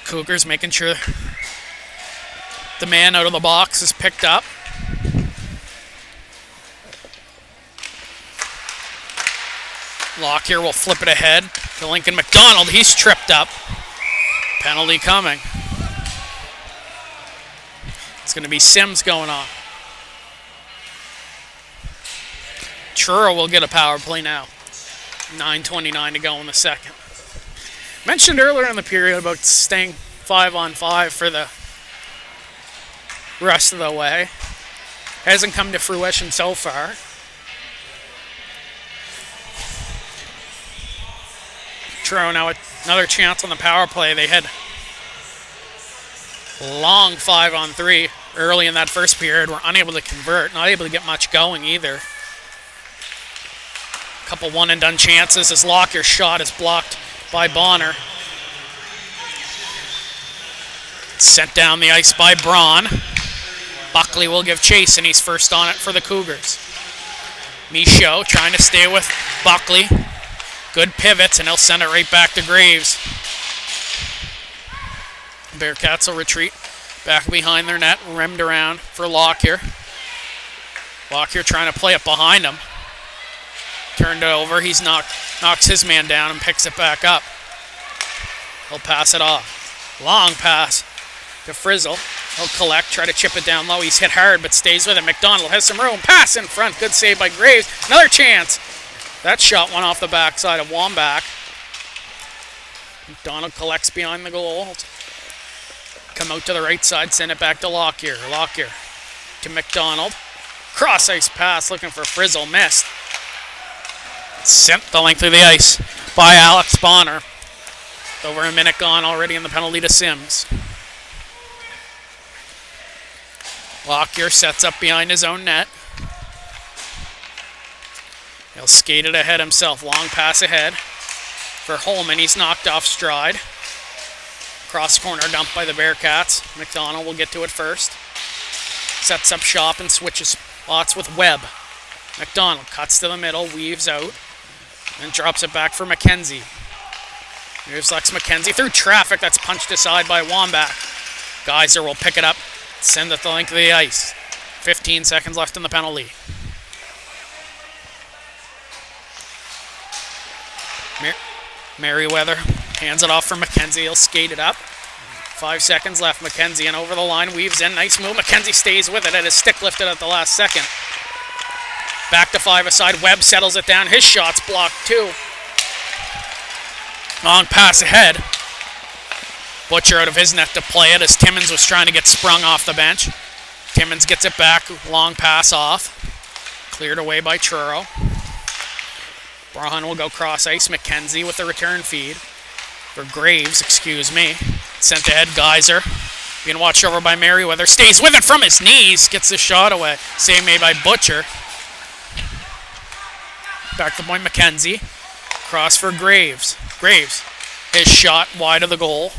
Cougars making sure the man out of the box is picked up. Lockyer will flip it ahead to Lincoln McDonald. He's tripped up. Penalty coming. It's going to be Sims going on. Truro will get a power play now. 9:29 to go in the second. Mentioned earlier in the period about staying 5-on-5 for the rest of the way. Hasn't come to fruition so far. Truro now another chance on the power play. They had long 5-on-3 early in that first period. Were unable to convert, not able to get much going either. A couple one-and-done chances as Lockyer's shot is blocked by Bonner. Sent down the ice by Braun. Buckley will give chase, and he's first on it for the Cougars. Michaud trying to stay with Buckley. Good pivots, and he'll send it right back to Graves. Bearcats will retreat back behind their net, rimmed around for Lockyer. Lockyer trying to play it behind him. Turned it over, knocks his man down and picks it back up. He'll pass it off. Long pass to Frizzle. He'll collect, try to chip it down low. He's hit hard, but stays with it. McDonald has some room. Pass in front. Good save by Graves. Another chance. That shot went off the backside of Wambach. McDonald collects behind the goal. Come out to the right side, send it back to Lockyer. Lockyer to McDonald. Cross ice pass looking for Frizzle. Missed. Sent the length of the ice by Alex Bonner. Over a minute gone already in the penalty to Sims. Lockyer sets up behind his own net. He'll skate it ahead himself. Long pass ahead for Holman. He's knocked off stride. Cross corner dump by the Bearcats. McDonald will get to it first. Sets up shop and switches spots with Webb. McDonald cuts to the middle, weaves out, and drops it back for McKenzie. Here's Lex McKenzie through traffic. That's punched aside by Wambach. Geyser will pick it up, send it the length of the ice. 15 seconds left in the penalty. Merriweather hands it off for McKenzie. He'll skate it up. 5 seconds left. McKenzie and over the line, weaves in. Nice move. McKenzie stays with it. Had his stick lifted at the last second. Back to 5 aside. Webb settles it down. His shot's blocked too. Long pass ahead. Butcher out of his net to play it as Timmins was trying to get sprung off the bench. Timmins gets it back. Long pass off. Cleared away by Truro. Braun will go cross ice. McKenzie with the return feed. For Graves, excuse me. Sent ahead, Geyser. Being watched over by Merriweather. Stays with it from his knees. Gets the shot away. Save made by Butcher. Back to point McKenzie. Cross for Graves. Graves. His shot wide of the goal.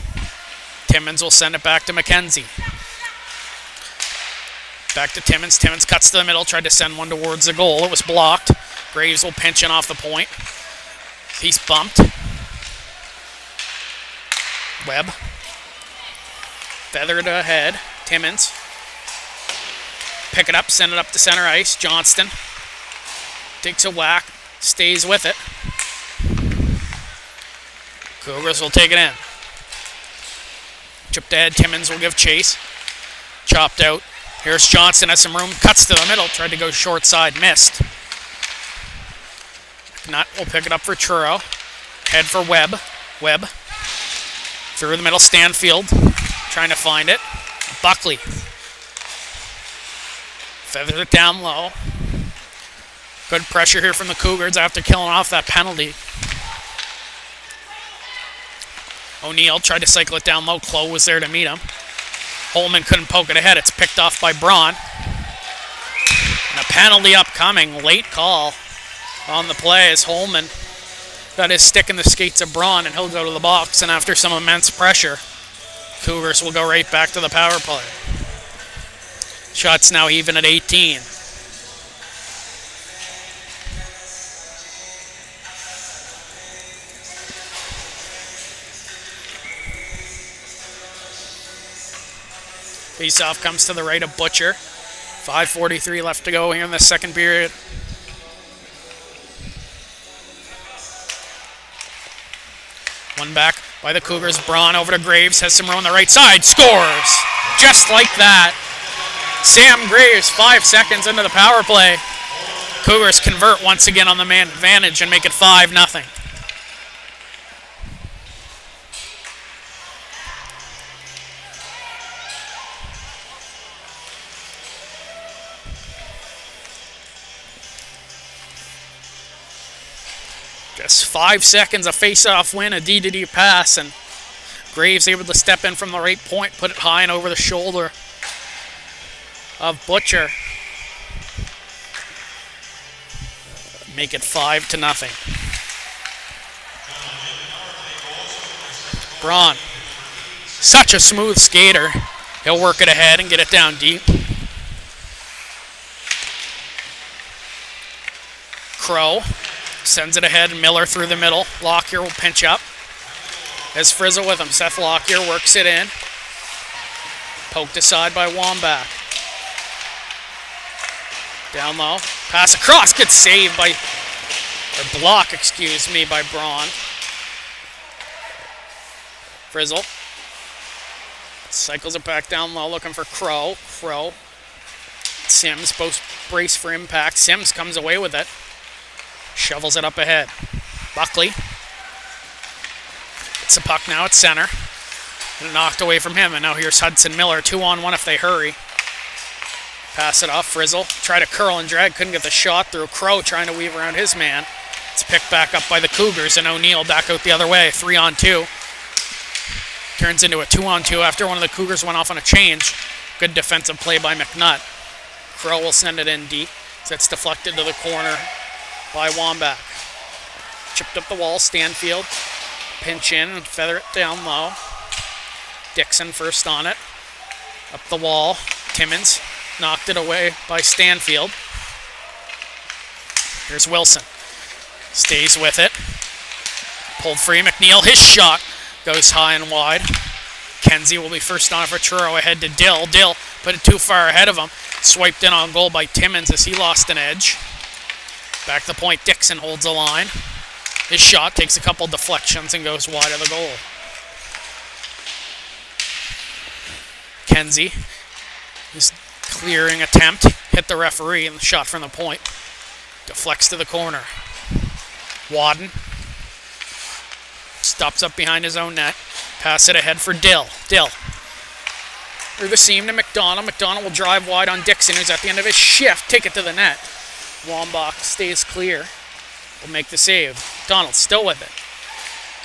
Timmins will send it back to McKenzie. Back to Timmins. Timmins cuts to the middle. Tried to send one towards the goal. It was blocked. Graves will pinch in off the point. He's bumped. Webb. Feathered ahead. Timmins. Pick it up. Send it up to center ice. Johnston. Takes a whack. Stays with it. Cougars will take it in. Chipped ahead. Timmins will give chase. Chopped out. Here's Johnston. Has some room. Cuts to the middle. Tried to go short side. Missed. Nutt will pick it up for Truro. Head for Webb. Webb. Through the middle. Stanfield. Trying to find it. Buckley. Feathers it down low. Good pressure here from the Cougars after killing off that penalty. O'Neill tried to cycle it down low. Clough was there to meet him. Holman couldn't poke it ahead. It's picked off by Braun. And a penalty upcoming. Late call on the play as Holman got his stick in the skates of Braun, and he'll go to the box. And after some immense pressure, Cougars will go right back to the power play. Shots now even at 18. Faceoff comes to the right of Butcher. 5:43 left to go here in the second period. One back by the Cougars. Braun over to Graves. Has some room on the right side. Scores! Just like that. Sam Graves, 5 seconds into the power play. Cougars convert once again on the man advantage and make it 5-0. Just 5 seconds, a face-off win, a D-to-D pass, and Graves able to step in from the right point, put it high and over the shoulder of Butcher. Make it 5-0. Braun, such a smooth skater. He'll work it ahead and get it down deep. Crow sends it ahead, Miller through the middle. Lockyer will pinch up. Has Frizzle with him. Seth Lockyer works it in. Poked aside by Wambach. Down low. Pass across. Good save by, or block, excuse me, by Braun. Frizzle. Cycles it back down low, looking for Crow. Crow. Sims both brace for impact. Sims comes away with it. Shovels it up ahead. Buckley. It's a puck now at center. And knocked away from him. And now here's Hudson Miller. 2-on-1 if they hurry. Pass it off. Frizzle. Try to curl and drag. Couldn't get the shot through. Crow trying to weave around his man. It's picked back up by the Cougars. And O'Neill back out the other way. 3-on-2. Turns into a 2-on-2 after one of the Cougars went off on a change. Good defensive play by McNutt. Crow will send it in deep. It's deflected to the corner by Wambach. Chipped up the wall. Stanfield. Pinch in and feather it down low. Dixon first on it. Up the wall. Timmins knocked it away by Stanfield. Here's Wilson. Stays with it. Pulled free. McNeil. His shot goes high and wide. Kenzie will be first on it for Truro. Ahead to Dill. Dill put it too far ahead of him. Swiped in on goal by Timmins as he lost an edge. Back to the point. Dixon holds a line. His shot takes a couple deflections and goes wide of the goal. Kenzie, his clearing attempt, hit the referee and the shot from the point. Deflects to the corner. Wadden stops up behind his own net. Pass it ahead for Dill. Dill through the seam to McDonald. McDonald will drive wide on Dixon, who's at the end of his shift. Take it to the net. Wambach stays clear. Will make the save. McDonald still with it.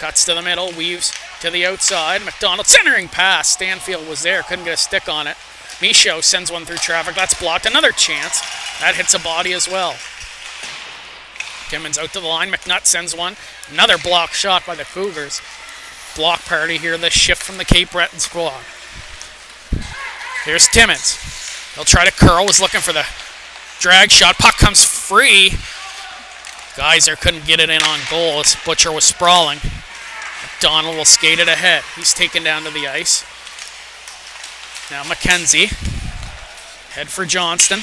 Cuts to the middle, weaves to the outside. McDonald centering pass. Stanfield was there, couldn't get a stick on it. Michaud sends one through traffic. That's blocked. Another chance. That hits a body as well. Timmins out to the line. McNutt sends one. Another block shot by the Cougars. Block party here. The shift from the Cape Breton squad. Here's Timmins. He'll try to curl. Was looking for the drag shot. Puck comes free. Geyser couldn't get it in on goal as Butcher was sprawling. McDonald will skate it ahead. He's taken down to the ice. Now McKenzie. Head for Johnston.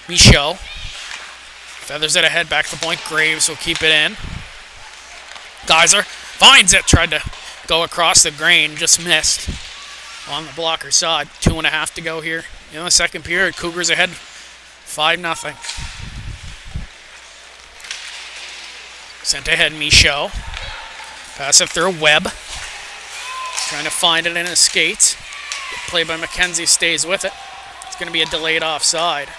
Michaud. Feathers it ahead, back to the point. Graves will keep it in. Geyser finds it. Tried to go across the grain. Just missed on the blocker side. 2.5 to go here in the second period. Cougars ahead 5-0. Sent ahead Michaud. Pass it through Webb. Trying to find it in his skates. Play by McKenzie stays with it. It's going to be a delayed offside.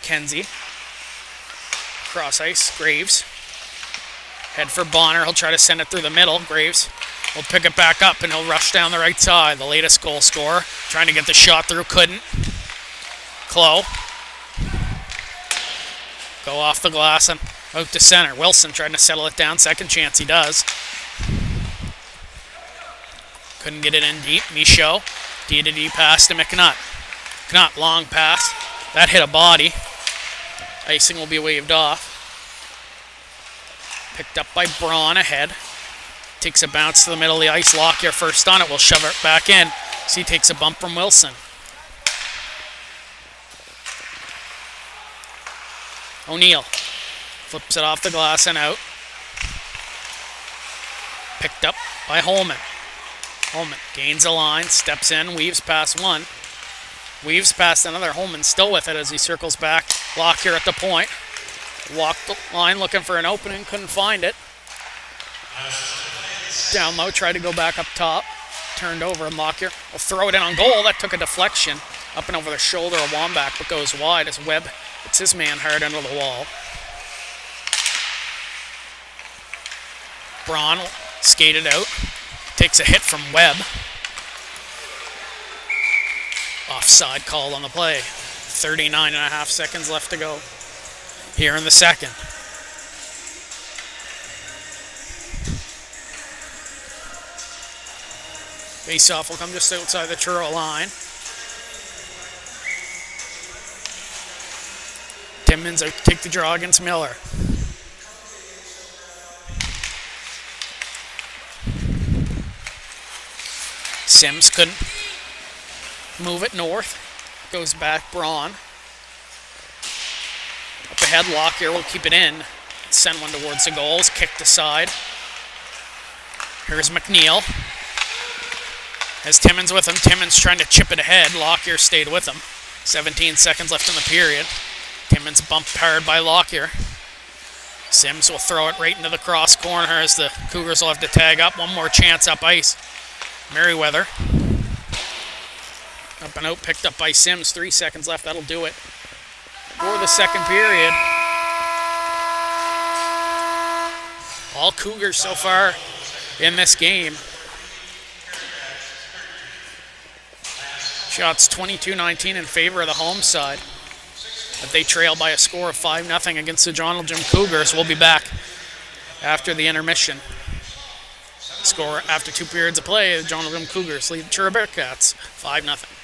Kenzie. Cross ice. Graves. Head for Bonner. He'll try to send it through the middle. Graves will pick it back up and he'll rush down the right side. The latest goal scorer. Trying to get the shot through. Couldn't. Clough. Go off the glass and out to center. Wilson trying to settle it down. Second chance he does. Couldn't get it in deep. Michaud. D-to-D pass to McNutt. McNutt, long pass. That hit a body. Icing will be waved off. Picked up by Braun ahead. Takes a bounce to the middle of the ice. Lockyer first on it. Will shove it back in. So he takes a bump from Wilson. O'Neill flips it off the glass and out. Picked up by Holman. Holman gains a line, steps in, weaves past one. Weaves past another. Holman still with it as he circles back. Lockyer at the point. Walked the line looking for an opening, couldn't find it. Down low, tried to go back up top. Turned over and Lockyer will throw it in on goal. That took a deflection Up and over the shoulder of Wambach, but goes wide as Webb hits his man hard into the wall. Braun skated out. Takes a hit from Webb. Offside call on the play. 39.5 seconds left to go here in the second. Face-off will come just outside the Truro line. Timmins out to take the draw against Miller. Sims couldn't move it north. Goes back, Braun. Up ahead, Lockyer will keep it in. Send one towards the goals. Kicked aside. Here's McNeil. Has Timmins with him. Timmins trying to chip it ahead. Lockyer stayed with him. 17 seconds left in the period. Timmins bumped hard by Lockyer. Sims will throw it right into the cross corner as the Cougars will have to tag up. One more chance up ice. Merriweather. Up and out, picked up by Sims. 3 seconds left. That'll do it for the second period. All Cougars so far in this game. Shots 22-19 in favor of the home side. But they trail by a score of 5-0 against the Joneljim Cougars. We'll be back after the intermission. Score after 2 periods of play, the Joneljim Cougars lead the Truro Bearcats 5-0.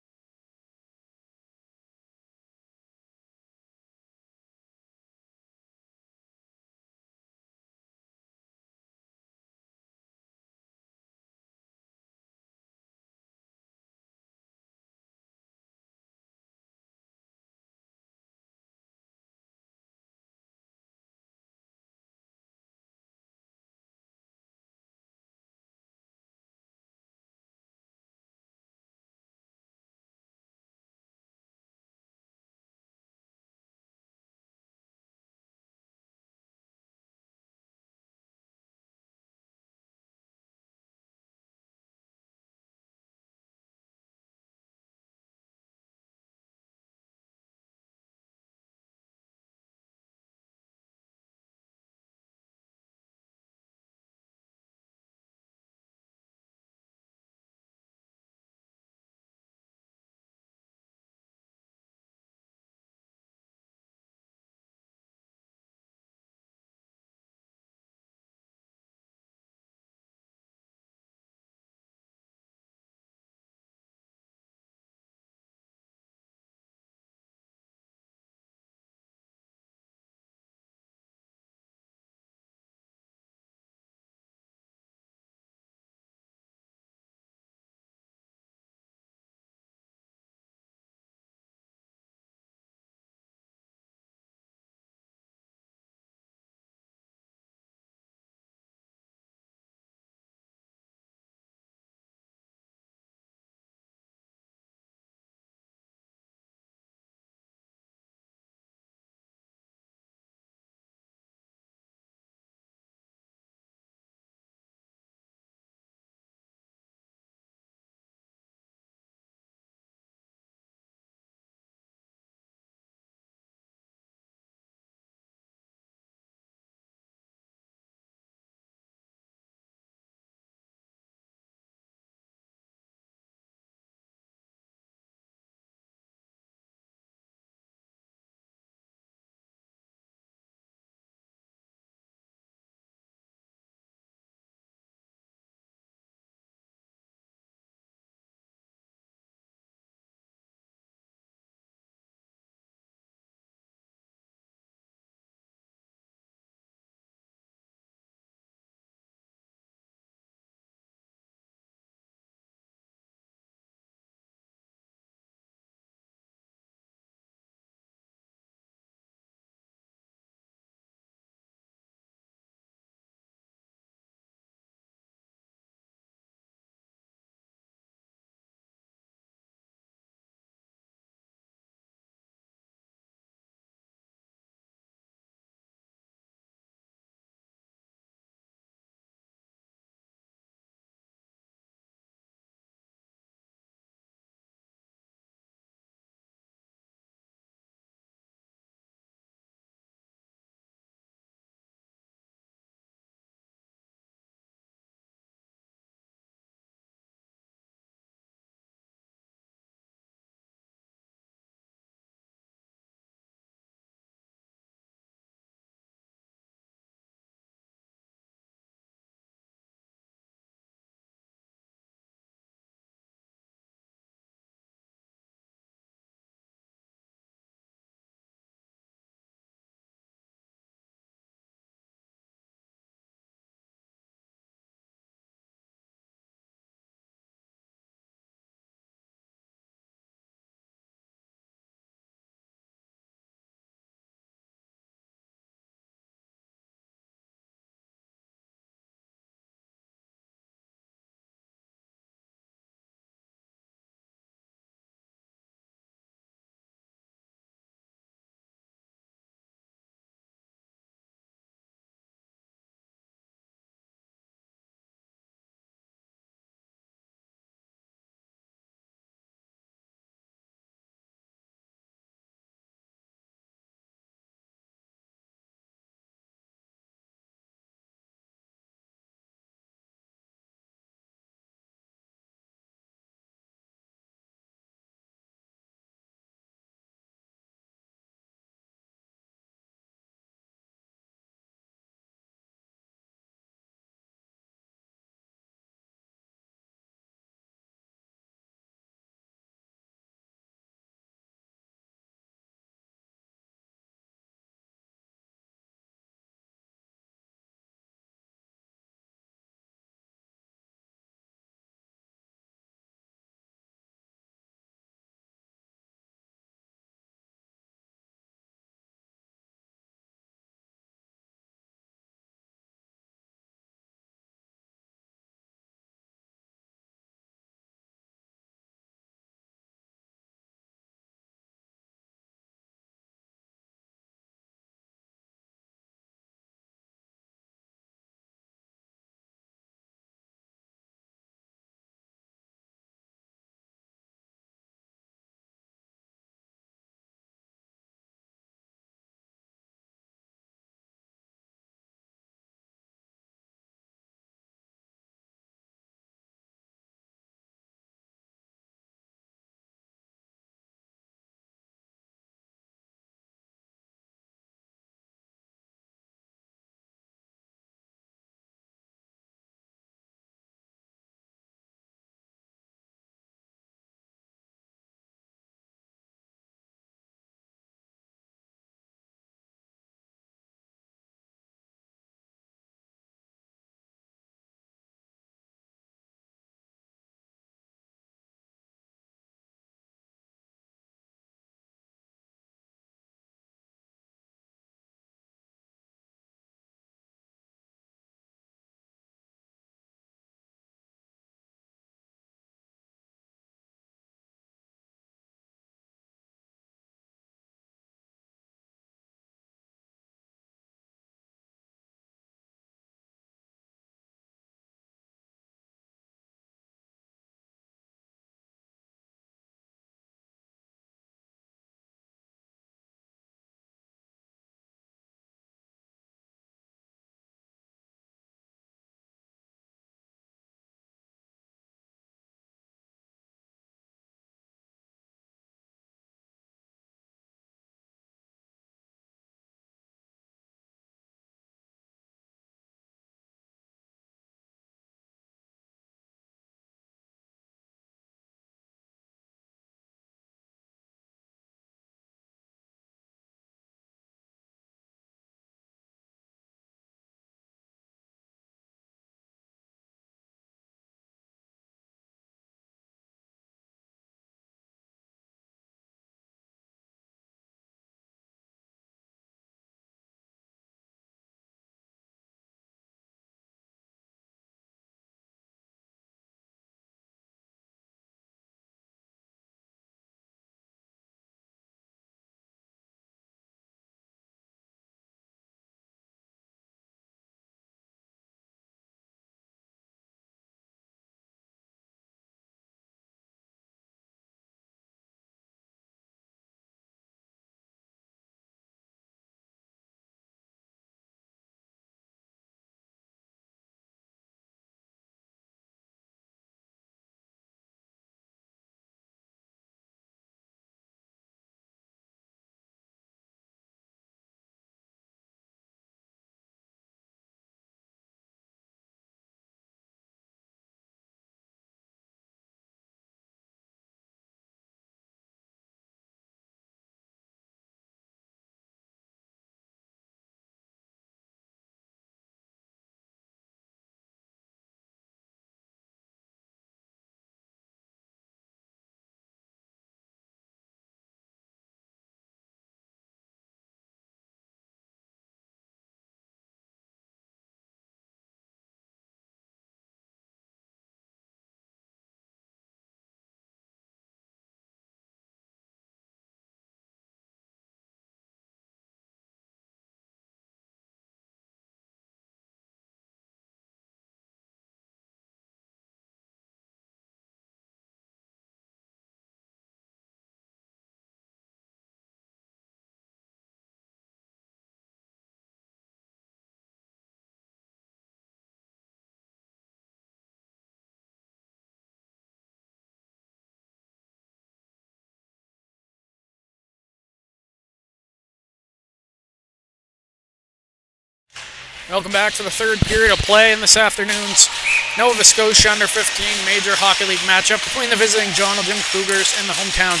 Welcome back to the third period of play in this afternoon's Nova Scotia Under-15 Major Hockey League matchup between the visiting Joneljim Cougars and the hometown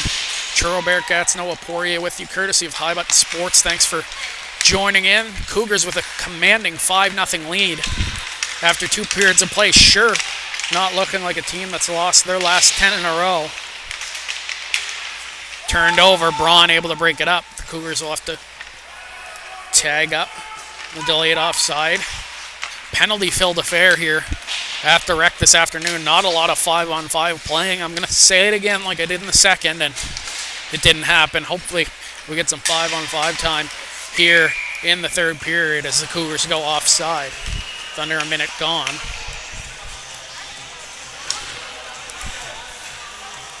Truro Bearcats. Noah Poirier with you, courtesy of High Button Sports. Thanks for joining in. Cougars with a commanding 5-0 lead after 2 periods of play. Sure, not looking like a team that's lost their last 10 in a row. Turned over, Braun able to break it up. The Cougars will have to tag up the delayed offside. Penalty-filled affair here at the rec this afternoon. Not a lot of 5-on-5 playing. I'm going to say it again like I did in the second, and it didn't happen. Hopefully we get some 5-on-5 time here in the third period as the Cougars go offside. With under a minute gone.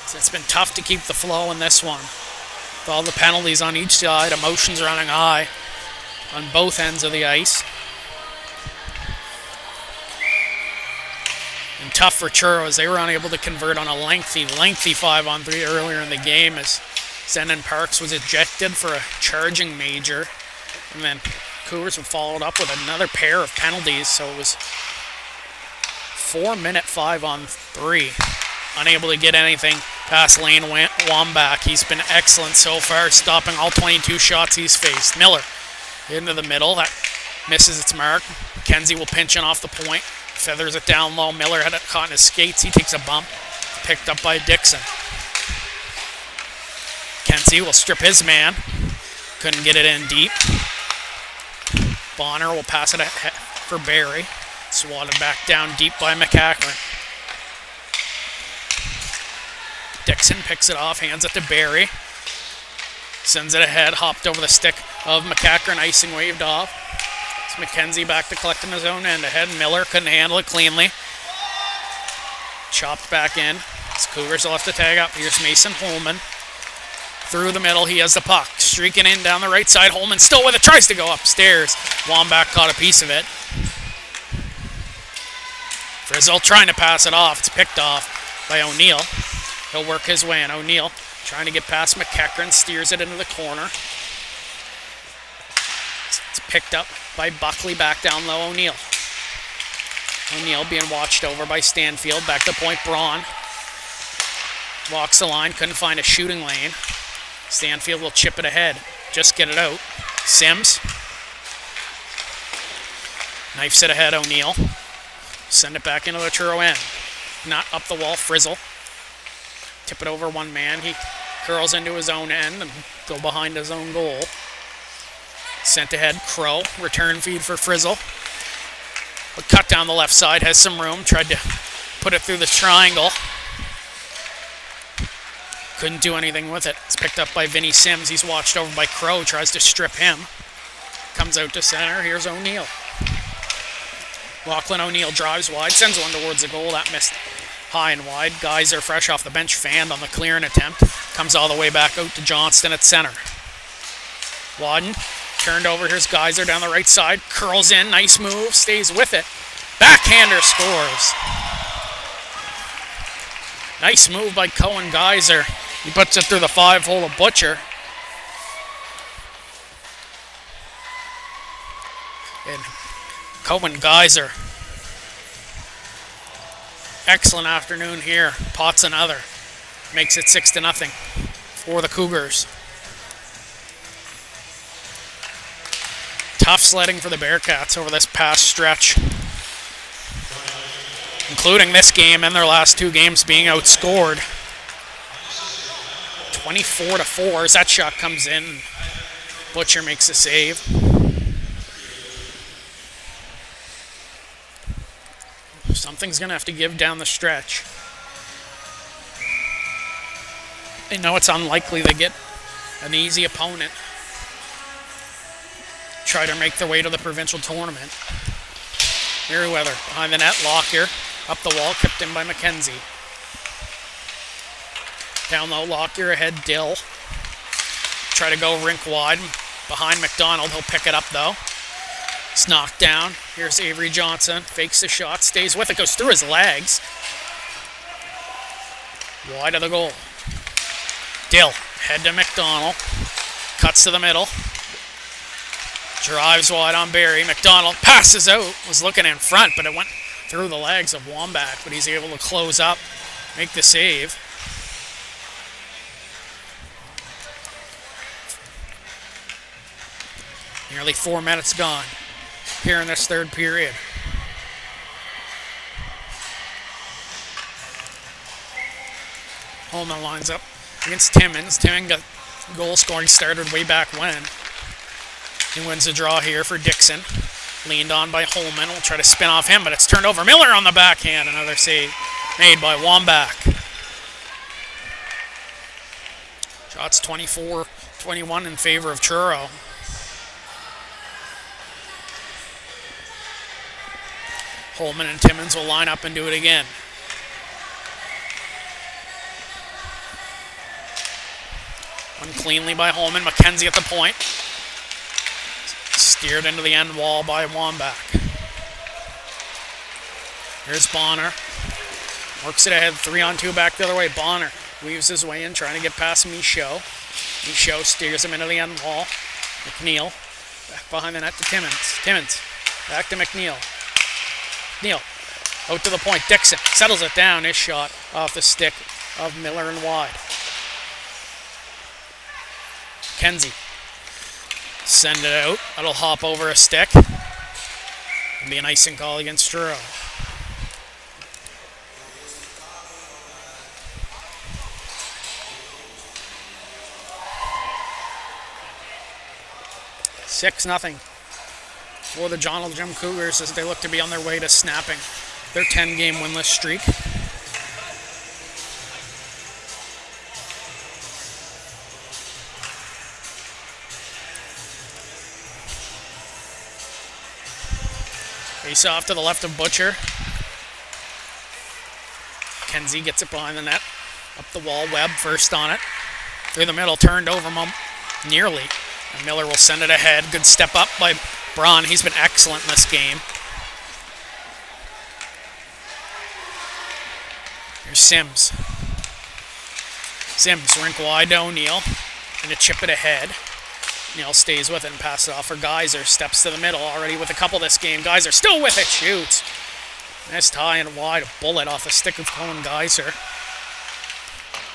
So it's been tough to keep the flow in this one. With all the penalties on each side, emotions running high on both ends of the ice. And tough for Truro as they were unable to convert on a lengthy 5-on-3 earlier in the game as Zenon Parks was ejected for a charging major. And then Cougars would follow it up with another pair of penalties, so it was 4-minute 5-on-3. Unable to get anything past Lane Wambach. He's been excellent so far, stopping all 22 shots he's faced. Miller into the middle. That misses its mark. McKenzie will pinch in off the point. Feathers it down low. Miller had it caught in his skates. He takes a bump. Picked up by Dixon. McKenzie will strip his man. Couldn't get it in deep. Bonner will pass it for Barry. Swatted back down deep by McCackern. Dixon picks it off, hands it to Barry. Sends it ahead, hopped over the stick of McCackern, icing waved off. It's McKenzie back to collecting his own end ahead. Miller couldn't handle it cleanly. Chopped back in. It's Cougars will have to tag up. Here's Mason Holman. Through the middle, he has the puck. Streaking in down the right side. Holman still with it, tries to go upstairs. Wambach caught a piece of it. Frizzle trying to pass it off. It's picked off by O'Neill. He'll work his way in. O'Neill trying to get past McCackern, steers it into the corner. It's picked up by Buckley, back down low. O'Neill. O'Neill being watched over by Stanfield. Back to point, Braun. Walks the line, couldn't find a shooting lane. Stanfield will chip it ahead. Just get it out. Sims. Knifes it ahead, O'Neill. Send it back into the Truro end. Not up the wall, Frizzle. Tip it over one man. He curls into his own end and go behind his own goal. Sent ahead, Crow. Return feed for Frizzle. But cut down the left side, has some room. Tried to put it through the triangle. Couldn't do anything with it. It's picked up by Vinny Sims. He's watched over by Crow. Tries to strip him. Comes out to center. Here's O'Neill. Lachlan O'Neill drives wide. Sends one towards the goal. That missed high and wide. Guys are fresh off the bench, fanned on the clearing attempt. Comes all the way back out to Johnston at center. Wadden turned over. Here's Geyser down the right side. Curls in. Nice move. Stays with it. Backhander scores. Nice move by Cohen Geyser. He puts it through the 5-hole of Butcher. And Cohen Geyser. Excellent afternoon here. Pots another. Makes it 6-0 for the Cougars. Tough sledding for the Bearcats over this past stretch, including this game and their last 2 games being outscored 24-4 as that shot comes in. Butcher makes a save. Something's going to have to give down the stretch. They know it's unlikely they get an easy opponent. Try to make their way to the provincial tournament. Merriweather behind the net. Lockyer up the wall, kept in by McKenzie. Down low, Lockyer ahead, Dill. Try to go rink wide behind McDonald. He'll pick it up though. It's knocked down. Here's Avery Johnson. Fakes the shot, stays with it, goes through his legs. Wide of the goal. Dill, head to McDonald. Cuts to the middle. Drives wide on Barry. McDonald passes out. Was looking in front, but it went through the legs of Wambach. But he's able to close up, make the save. Nearly 4 minutes gone here in this third period. Holman lines up against Timmins. Timmins got goal scoring started way back when. He wins the draw here for Dixon. Leaned on by Holman. Will try to spin off him, but it's turned over. Miller on the backhand. Another save made by Wambach. Shots 24-21 in favor of Truro. Holman and Timmins will line up and do it again. One cleanly by Holman. McKenzie at the point. Steered into the end wall by Wambach. Here's Bonner. Works it ahead. 3-on-2 back the other way. Bonner weaves his way in, trying to get past Michaud. Michaud steers him into the end wall. McNeil back behind the net to Timmins. Timmins back to McNeil. McNeil out to the point. Dixon settles it down. His shot off the stick of Miller and wide. Kenzie send it out. That'll hop over a stick. It'll be an icing call against Truro. Six nothing for the Joneljim Cougars as they look to be on their way to snapping their 10-game winless streak. Face off to the left of Butcher. Kenzie gets it behind the net. Up the wall, Webb first on it. Through the middle, turned over nearly. And Miller will send it ahead. Good step up by Braun. He's been excellent in this game. Here's Sims. Sims, rink wide to O'Neill. And to chip it ahead. Neal stays with it and passes it off for Geyser. Steps to the middle, already with a couple this game. Geyser still with it, shoots. Nice tie and wide, a bullet off the stick of Colin Geyser.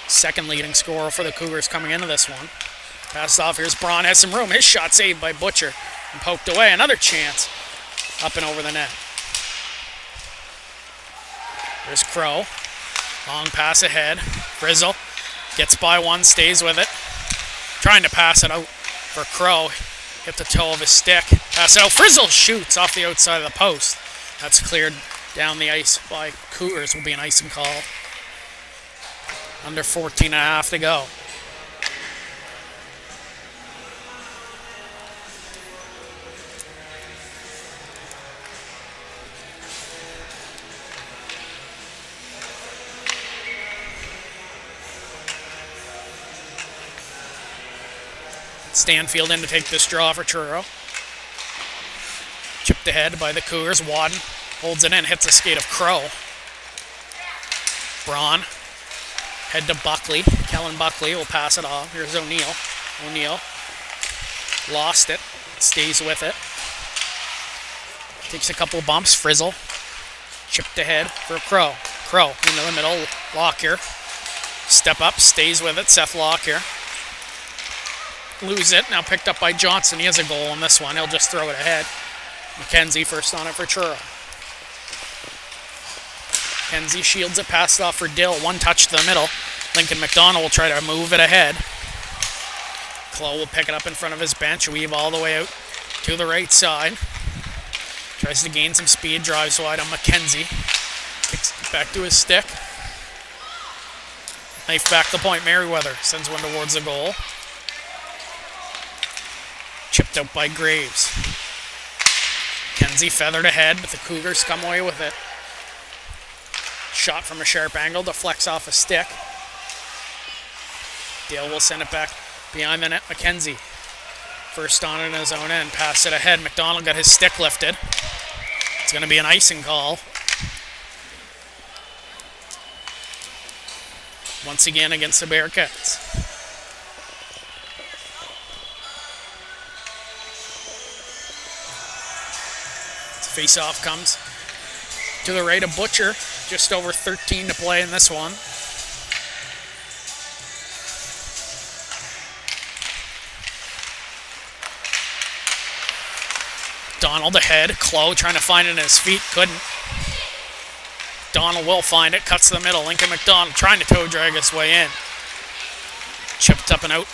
Second leading scorer for the Cougars coming into this one. Passes off, here's Braun, has some room. His shot saved by Butcher and poked away. Another chance up and over the net. There's Crow. Long pass ahead. Frizzle gets by one, stays with it. Trying to pass it out for Crow. Hit the toe of his stick. Pass it out. Frizzle shoots off the outside of the post. That's cleared down the ice by Cougars. Will be an icing call. Under 14 and a half to go. Stanfield in to take this draw for Truro. Chipped ahead by the Cougars. Wadden holds it in, hits a skate of Crow. Braun. Head to Buckley. Kellen Buckley will pass it off. Here's O'Neill. O'Neill lost it. Stays with it. Takes a couple bumps. Frizzle. Chipped ahead for Crow. Crow into the middle. Lockyer. Step up. Stays with it. Seth Lockyer. Lose it. Now picked up by Johnson. He has a goal in this one. He'll just throw it ahead. McKenzie first on it for Truro. McKenzie shields it. Passed off for Dill. One touch to the middle. Lincoln McDonald will try to move it ahead. Clough will pick it up in front of his bench. Weave all the way out to the right side. Tries to gain some speed. Drives wide on McKenzie. Kicks it back to his stick. Knife back the point. Merriweather sends one towards the goal. Chipped out by Graves. Kenzie feathered ahead, but the Cougars come away with it. Shot from a sharp angle, deflects off a stick. Dale will send it back behind the net. McKenzie first on it in his own end. Pass it ahead. McDonald got his stick lifted. It's going to be an icing call. Once again against the Bearcats. Face-off comes to the right of Butcher. Just over 13 to play in this one. Donald ahead. Clough trying to find it in his feet. Couldn't. Donald will find it. Cuts to the middle. Lincoln McDonald trying to toe drag his way in. Chipped up and out.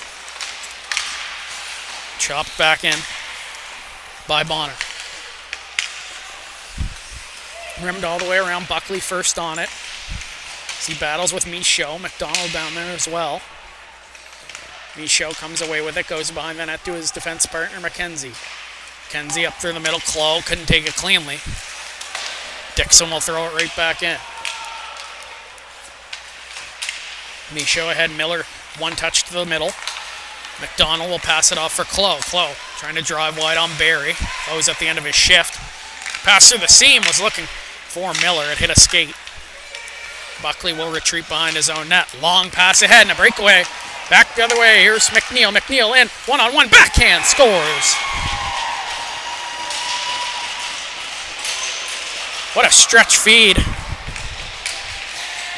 Chopped back in by Bonner. Rimmed all the way around. Buckley first on it. As he battles with Michaud. McDonald down there as well. Michaud comes away with it. Goes behind the net to his defense partner, McKenzie. McKenzie up through the middle. Clough couldn't take it cleanly. Dixon will throw it right back in. Michaud ahead. Miller one touch to the middle. McDonald will pass it off for Clough. Clough trying to drive wide on Barry. Clough's at the end of his shift. Pass through the seam was looking for Miller. It hit a skate. Buckley will retreat behind his own net. Long pass ahead and a breakaway. Back the other way. Here's McNeil. McNeil in. One-on-one backhand. Scores. What a stretch feed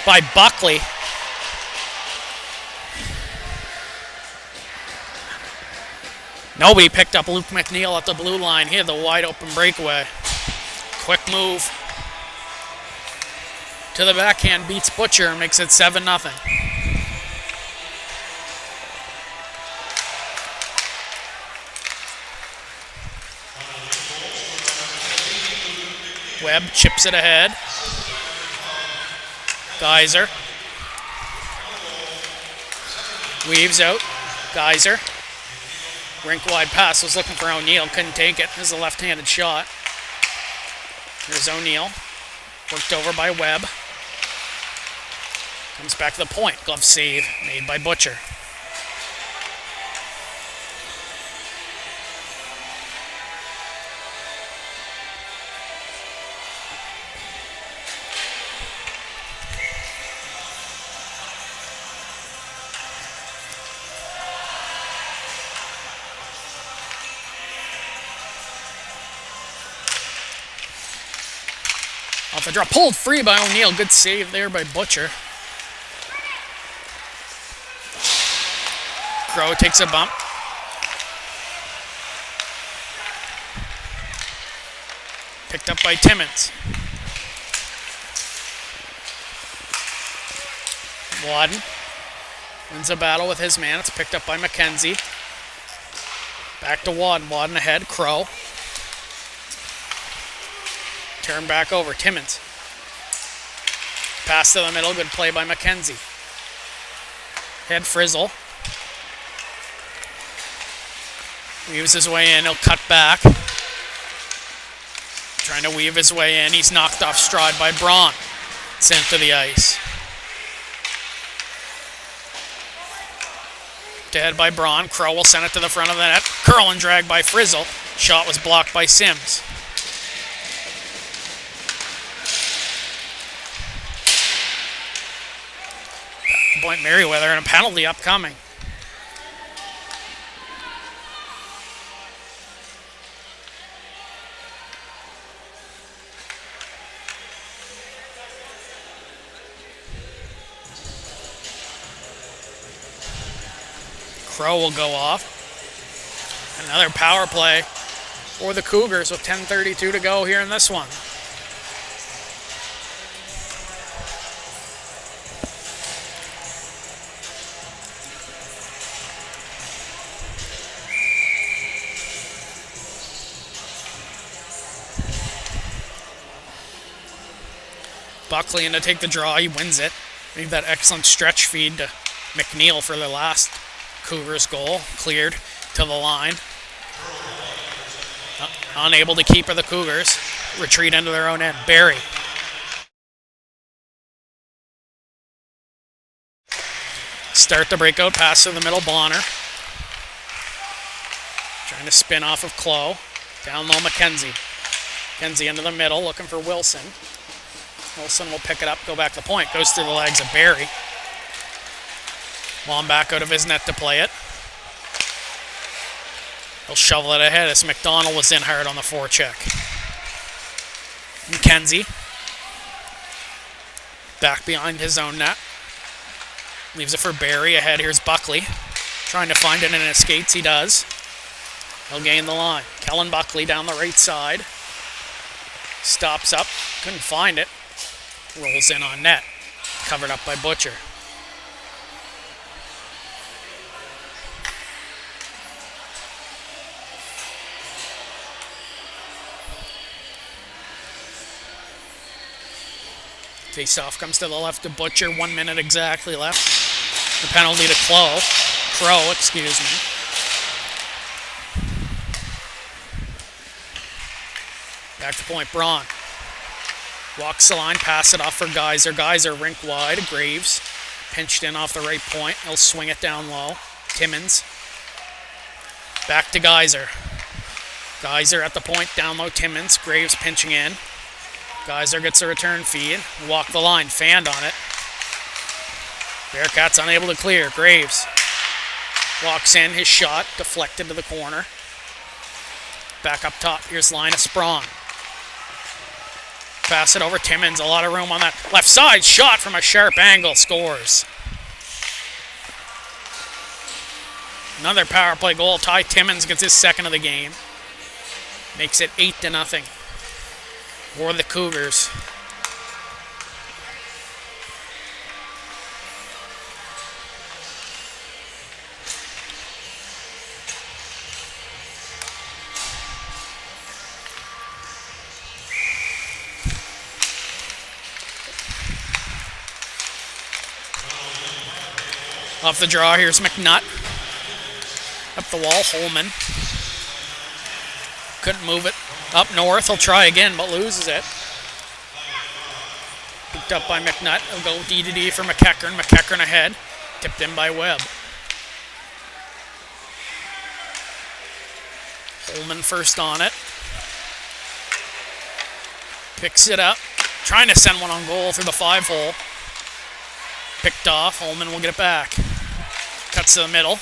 by Buckley. Nobody picked up Luke McNeil at the blue line. He had the wide open breakaway. Quick move to the backhand, beats Butcher and makes it 7-0. Webb chips it ahead. Geyser weaves out. Geyser. Rink wide pass, was looking for O'Neill, couldn't take it. This is a left-handed shot. Here's O'Neill. Worked over by Webb. Comes back to the point. Glove save made by Butcher. Off the draw, pulled free by O'Neill. Good save there by Butcher. Crow takes a bump. Picked up by Timmins. Wadden wins a battle with his man. It's picked up by McKenzie. Back to Wadden. Wadden ahead. Crow. Turn back over. Timmins. Pass to the middle. Good play by McKenzie. Head Frizzle. Weaves his way in. He'll cut back. Trying to weave his way in. He's knocked off stride by Braun. Sent to the ice. To head by Braun. Crow will send it to the front of the net. Curl and drag by Frizzle. Shot was blocked by Sims. Point Merriweather and a penalty upcoming. Crow will go off. Another power play for the Cougars with 10:32 to go here in this one. Buckley in to take the draw. He wins it. Made that excellent stretch feed to McNeil for the last Cougars goal. Cleared to the line. Unable to keep the Cougars. Retreat into their own end. Barry. Start the breakout. Pass to the middle. Bonner. Trying to spin off of Clough. Down low McKenzie. McKenzie into the middle. Looking for Wilson. Wilson will pick it up, go back to the point. Goes through the legs of Barry. Wambach out of his net to play it. He'll shovel it ahead as McDonald was in hard on the forecheck. McKenzie. Back behind his own net. Leaves it for Barry. Ahead, here's Buckley. Trying to find it, and it skates. He does. He'll gain the line. Kellen Buckley down the right side. Stops up. Couldn't find it. Rolls in on net. Covered up by Butcher. Face-off comes to the left of Butcher. 1 minute exactly left. The penalty to Crow, excuse me. Back to point, Braun. Walks the line, pass it off for Geyser. Geyser rink wide. Graves pinched in off the right point. He'll swing it down low. Timmins. Back to Geyser. Geyser at the point, down low. Timmins. Graves pinching in. Geyser gets a return feed. Walk the line, fanned on it. Bearcats unable to clear. Graves walks in, his shot deflected to the corner. Back up top, here's Linus Braun. Pass it over Timmins, a lot of room on that left side. Shot from a sharp angle, scores. Another power play goal. Ty Timmins gets his second of the game. Makes it 8-0 for the Cougars. Off the draw, here's McNutt. Up the wall, Holman. Couldn't move it. Up north, he'll try again, but loses it. Picked up by McNutt. He'll go D-to-D for McEachern. McEachern ahead. Tipped in by Webb. Holman first on it. Picks it up. Trying to send one on goal through the 5-hole. Picked off. Holman will get it back. Cuts to the middle.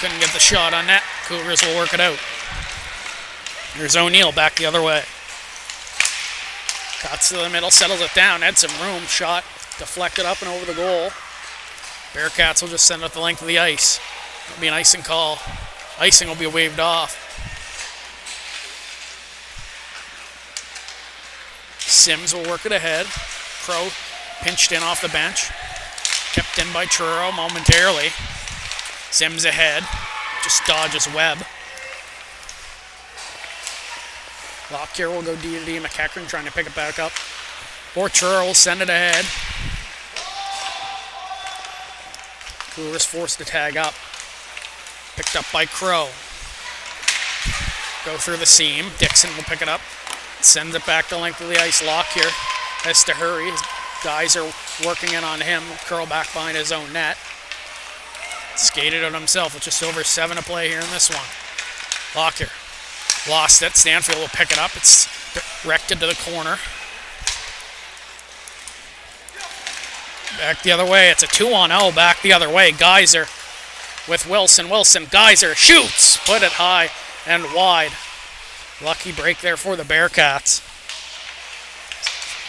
Couldn't get the shot on net. Cougars will work it out. Here's O'Neill back the other way. Cuts to the middle, settles it down, had some room, shot, deflected up and over the goal. Bearcats will just send it the length of the ice. It'll be an icing call. Icing will be waved off. Sims will work it ahead. Crow pinched in off the bench. Kept in by Truro momentarily. Sims ahead. Just dodges Webb. Lockyer will go D-to-D. McEachern trying to pick it back up. Or Truro will send it ahead. Cougars forced to tag up. Picked up by Crow. Go through the seam. Dixon will pick it up. Sends it back the length of the ice. Lockyer has to hurry. His guys are working in on him. Curl back behind his own net. Skated it himself with just over 7 to play here in this one. Lockyer. Lost it. Stanfield will pick it up. It's directed to the corner. Back the other way. It's a 2-on-0 back the other way. Geyser with Wilson. Geyser shoots. Put it high and wide. Lucky break there for the Bearcats.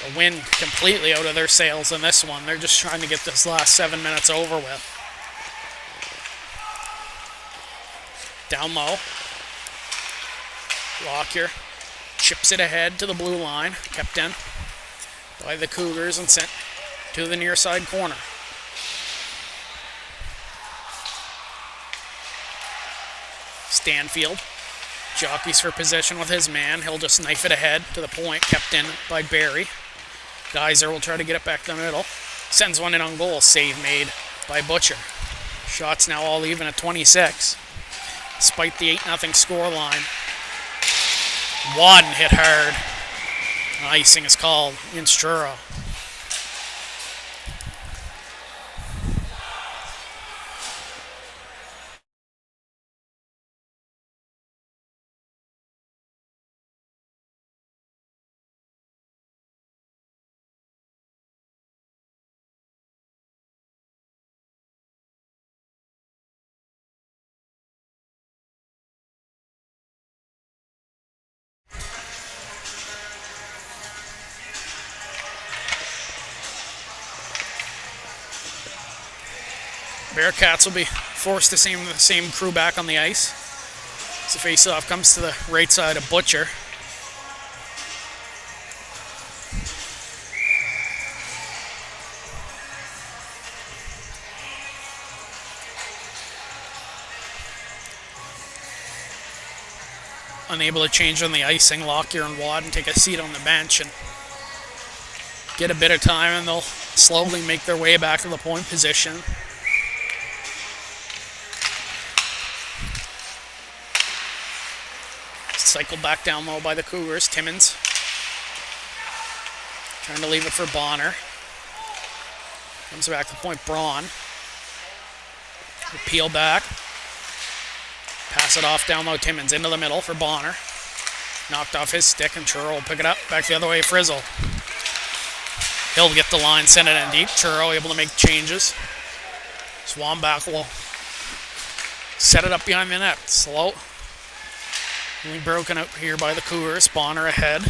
The wind completely out of their sails in this one. They're just trying to get this last 7 minutes over with. Down low. Lockyer chips it ahead to the blue line. Kept in by the Cougars and sent to the near side corner. Stanfield jockeys for possession with his man. He'll just knife it ahead to the point. Kept in by Barry. Geyser will try to get it back to the middle. Sends one in on goal. Save made by Butcher. Shots now all even at 26. Despite the 8-0 score line. One hit hard. Icing is called against Truro. Bearcats will be forced to see the same crew back on the ice. So face-off comes to the right side of Butcher. Unable to change on the icing, Lockyer and Wadden take a seat on the bench and get a bit of time, and they'll slowly make their way back to the point position. Cycled back down low by the Cougars. Timmins trying to leave it for Bonner. Comes back to the point. Braun. Peel back. Pass it off down low. Timmins into the middle for Bonner. Knocked off his stick, and Truro will pick it up. Back the other way, Frizzle. He'll get the line, send it in deep. Truro able to make changes. Swanback will set it up behind the net. Slow. Only broken out here by the Cougars. Bonner ahead.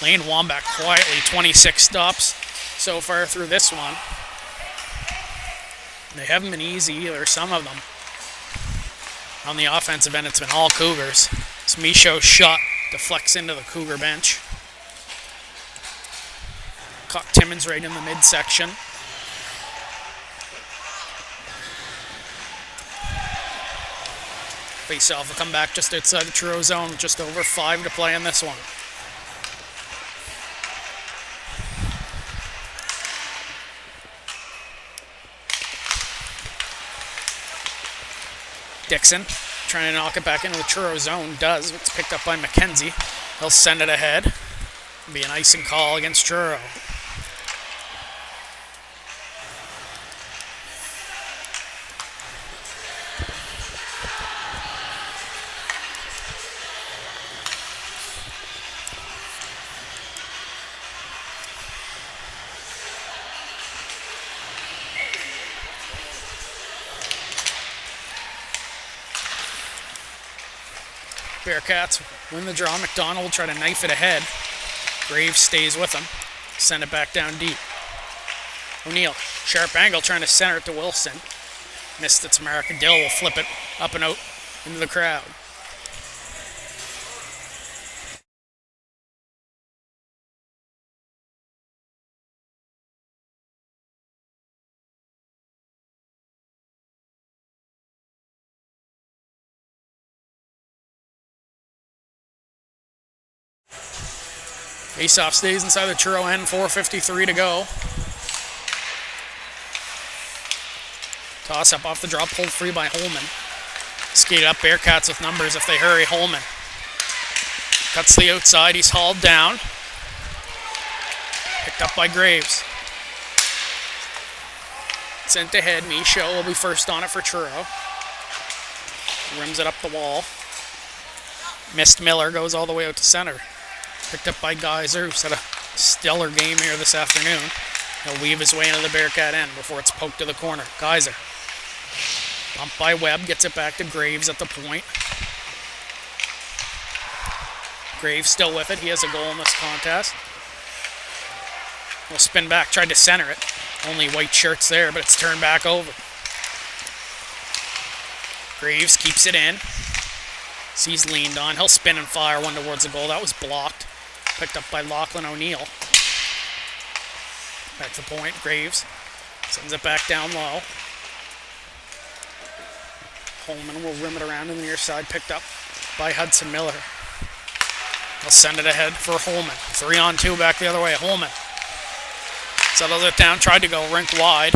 Lane Wambach quietly 26 stops so far through this one. They haven't been easy either, some of them. On the offensive end, it's been all Cougars. This Michaud's shot deflects into the Cougar bench. Caught Timmins right in the midsection. Face-off will come back just outside the Truro zone. Just over 5 to play in this one. Dixon trying to knock it back into the Truro zone. Does. It's picked up by McKenzie. He'll send it ahead. It'll be an icing call against Truro. Bearcats win the draw. McDonald will try to knife it ahead. Graves stays with him. Send it back down deep. O'Neill, sharp angle, trying to center it to Wilson. Missed it to Marika. Dill will flip it up and out into the crowd. Face-off stays inside the Truro end, 4:53 to go. Toss up off the draw, pulled free by Holman. Skated up, Bearcats with numbers if they hurry. Holman cuts the outside, he's hauled down. Picked up by Graves. Sent ahead, Michaud will be first on it for Truro. Rims it up the wall. Missed Miller, goes all the way out to center. Picked up by Geyser, who's had a stellar game here this afternoon. He'll weave his way into the Bearcat end before it's poked to the corner. Geyser. Bumped by Webb, gets it back to Graves at the point. Graves still with it. He has a goal in this contest. He'll spin back, tried to center it. Only white shirts there, but it's turned back over. Graves keeps it in. He's leaned on. He'll spin and fire one towards the goal. That was blocked. Picked up by Lachlan O'Neill. Back to the point. Graves sends it back down low. Holman will rim it around to the near side. Picked up by Hudson Miller. He'll send it ahead for Holman. 3-on-2 back the other way. Holman settles it down. Tried to go rink wide.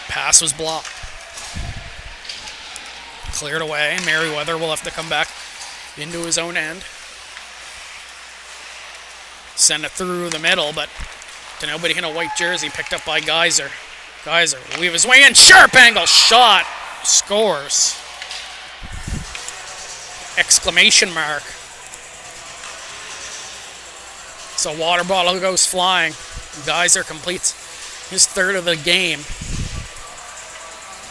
Pass was blocked. Cleared away. Merriweather will have to come back into his own end. Send it through the middle, but to nobody in a white jersey. Picked up by Geyser. Geyser will weave his way in. Sharp angle shot. Scores. Exclamation mark. So water bottle goes flying. Geyser completes his third of the game.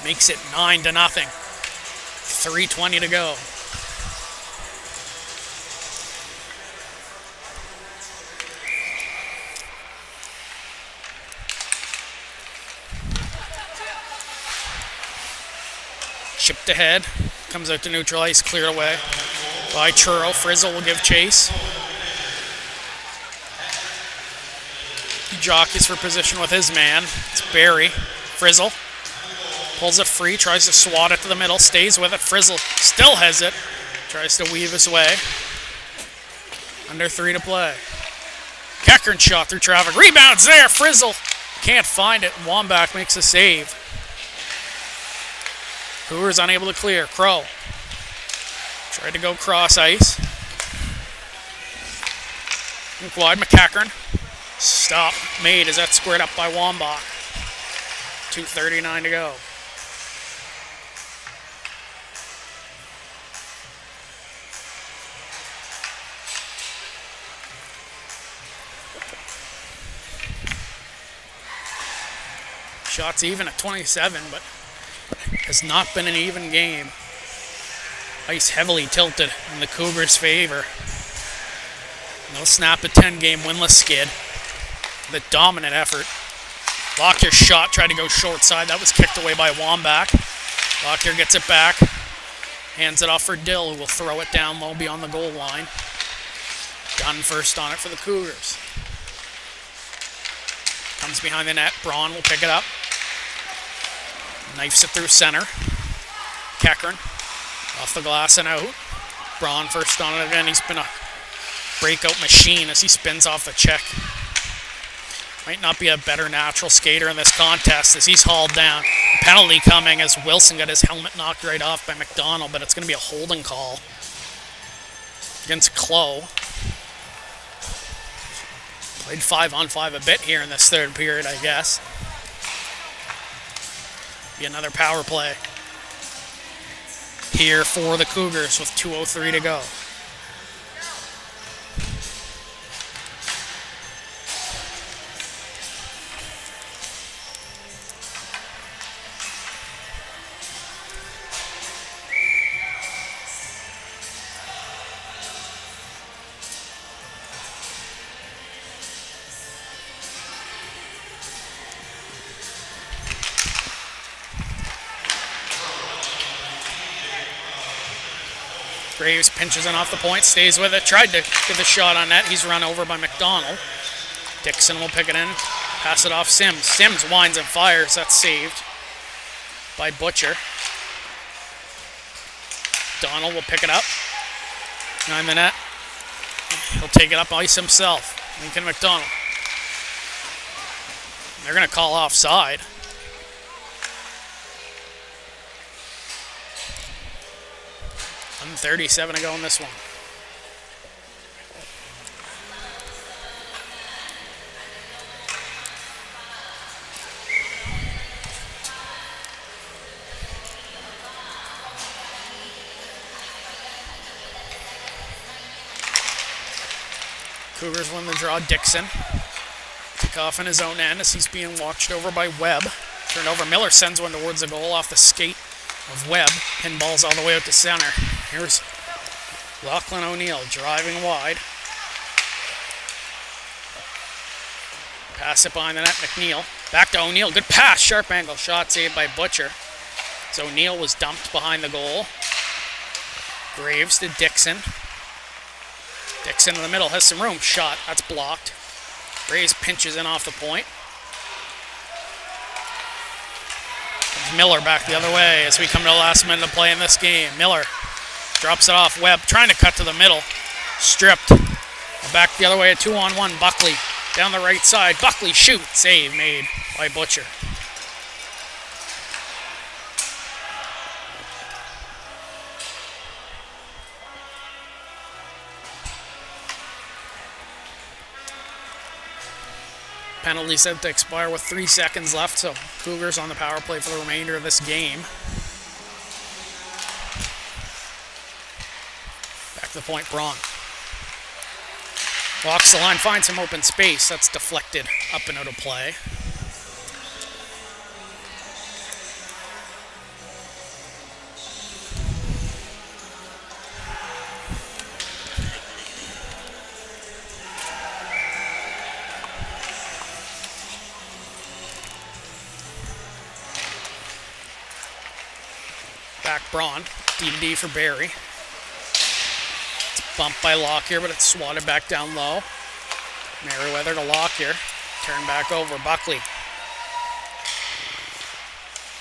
Makes it 9-0. 3:20 to go. Chipped ahead. Comes out to neutral ice, cleared away by Truro. Frizzle will give chase. He jockeys for position with his man. It's Barry. Frizzle pulls it free, tries to swat it to the middle, stays with it. Frizzle still has it. Tries to weave his way. Under 3 to play. Keckern shot through traffic. Rebounds there. Frizzle can't find it. Wambach makes a save. Cougars unable to clear. Crow tried to go cross ice. Look wide. McEachern. Stop made as that squared up by Wambach. 2:39 to go. Shots even at 27, but has not been an even game. Ice heavily tilted in the Cougars' favor. They'll snap a 10-game winless skid. The dominant effort. Lockyer shot, tried to go short side. That was kicked away by Wambach. Lockyer gets it back. Hands it off for Dill, who will throw it down low beyond the goal line. Dunn first on it for the Cougars. Comes behind the net. Braun will pick it up. Knifes it through center. Keckern off the glass and out. Braun first on it again. He's been a breakout machine as he spins off the check. Might not be a better natural skater in this contest as he's hauled down. A penalty coming as Wilson got his helmet knocked right off by McDonald, but it's going to be a holding call against Clough. Played 5-on-5 a bit here in this third period, I guess. Be another power play here for the Cougars with 2:03 to go. Graves pinches in off the point, stays with it, tried to get the shot on net. He's run over by McDonald. Dixon will pick it in, pass it off Sims. Sims winds and fires, that's saved by Butcher. Donald will pick it up, behind the net. He'll take it up ice himself. Lincoln McDonald. They're going to call offside. And 37 to go in this one. Cougars win the draw. Dixon. Kick off in his own end as he's being watched over by Webb. Turned over. Miller sends one towards the goal off the skate of Webb. Pinballs all the way out to center. Here's Lachlan O'Neill driving wide. Pass it behind the net. McNeil. Back to O'Neill. Good pass. Sharp angle shot saved by Butcher. So O'Neill was dumped behind the goal. Graves to Dixon. Dixon in the middle has some room. Shot. That's blocked. Graves pinches in off the point. Miller back the other way as we come to the last minute of play in this game. Miller drops it off. Webb trying to cut to the middle. Stripped. Back the other way, a 2-on-1. Buckley down the right side. Buckley shoot. Save made by Butcher. Penalty set to expire with 3 seconds left, so Cougars on the power play for the remainder of this game. Back to the point, Braun. Walks the line, finds some open space. That's deflected up and out of play. Back Braun. D-to-D for Barry. It's bumped by Lockyer, but it's swatted back down low. Merriweather to Lockyer. Turn back over. Buckley.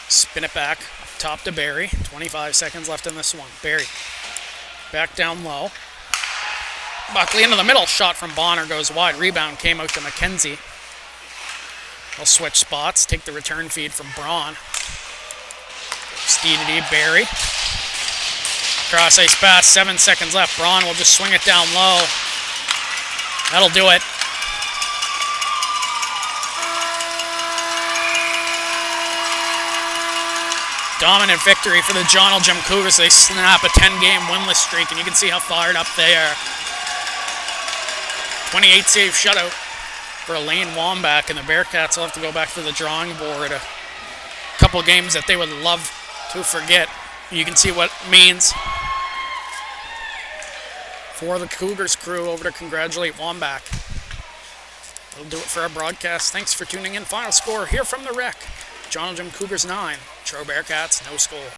Spin it back. Top to Barry. 25 seconds left in this one. Barry. Back down low. Buckley into the middle. Shot from Bonner goes wide. Rebound came out to McKenzie. They'll switch spots. Take the return feed from Braun. D-to-D, Barry. Cross ice pass, 7 seconds left. Braun will just swing it down low. That'll do it. Dominant victory for the Joneljim Cougars. They snap a 10-game winless streak, and you can see how fired up they are. 28 save shutout for Elaine Wambach, and the Bearcats will have to go back to the drawing board. A couple games that they would love to forget. You can see what it means for the Cougars crew over to congratulate Wambach. That'll do it for our broadcast. Thanks for tuning in. Final score here from the rec. Joneljim Cougars 9, Truro Bearcats no score.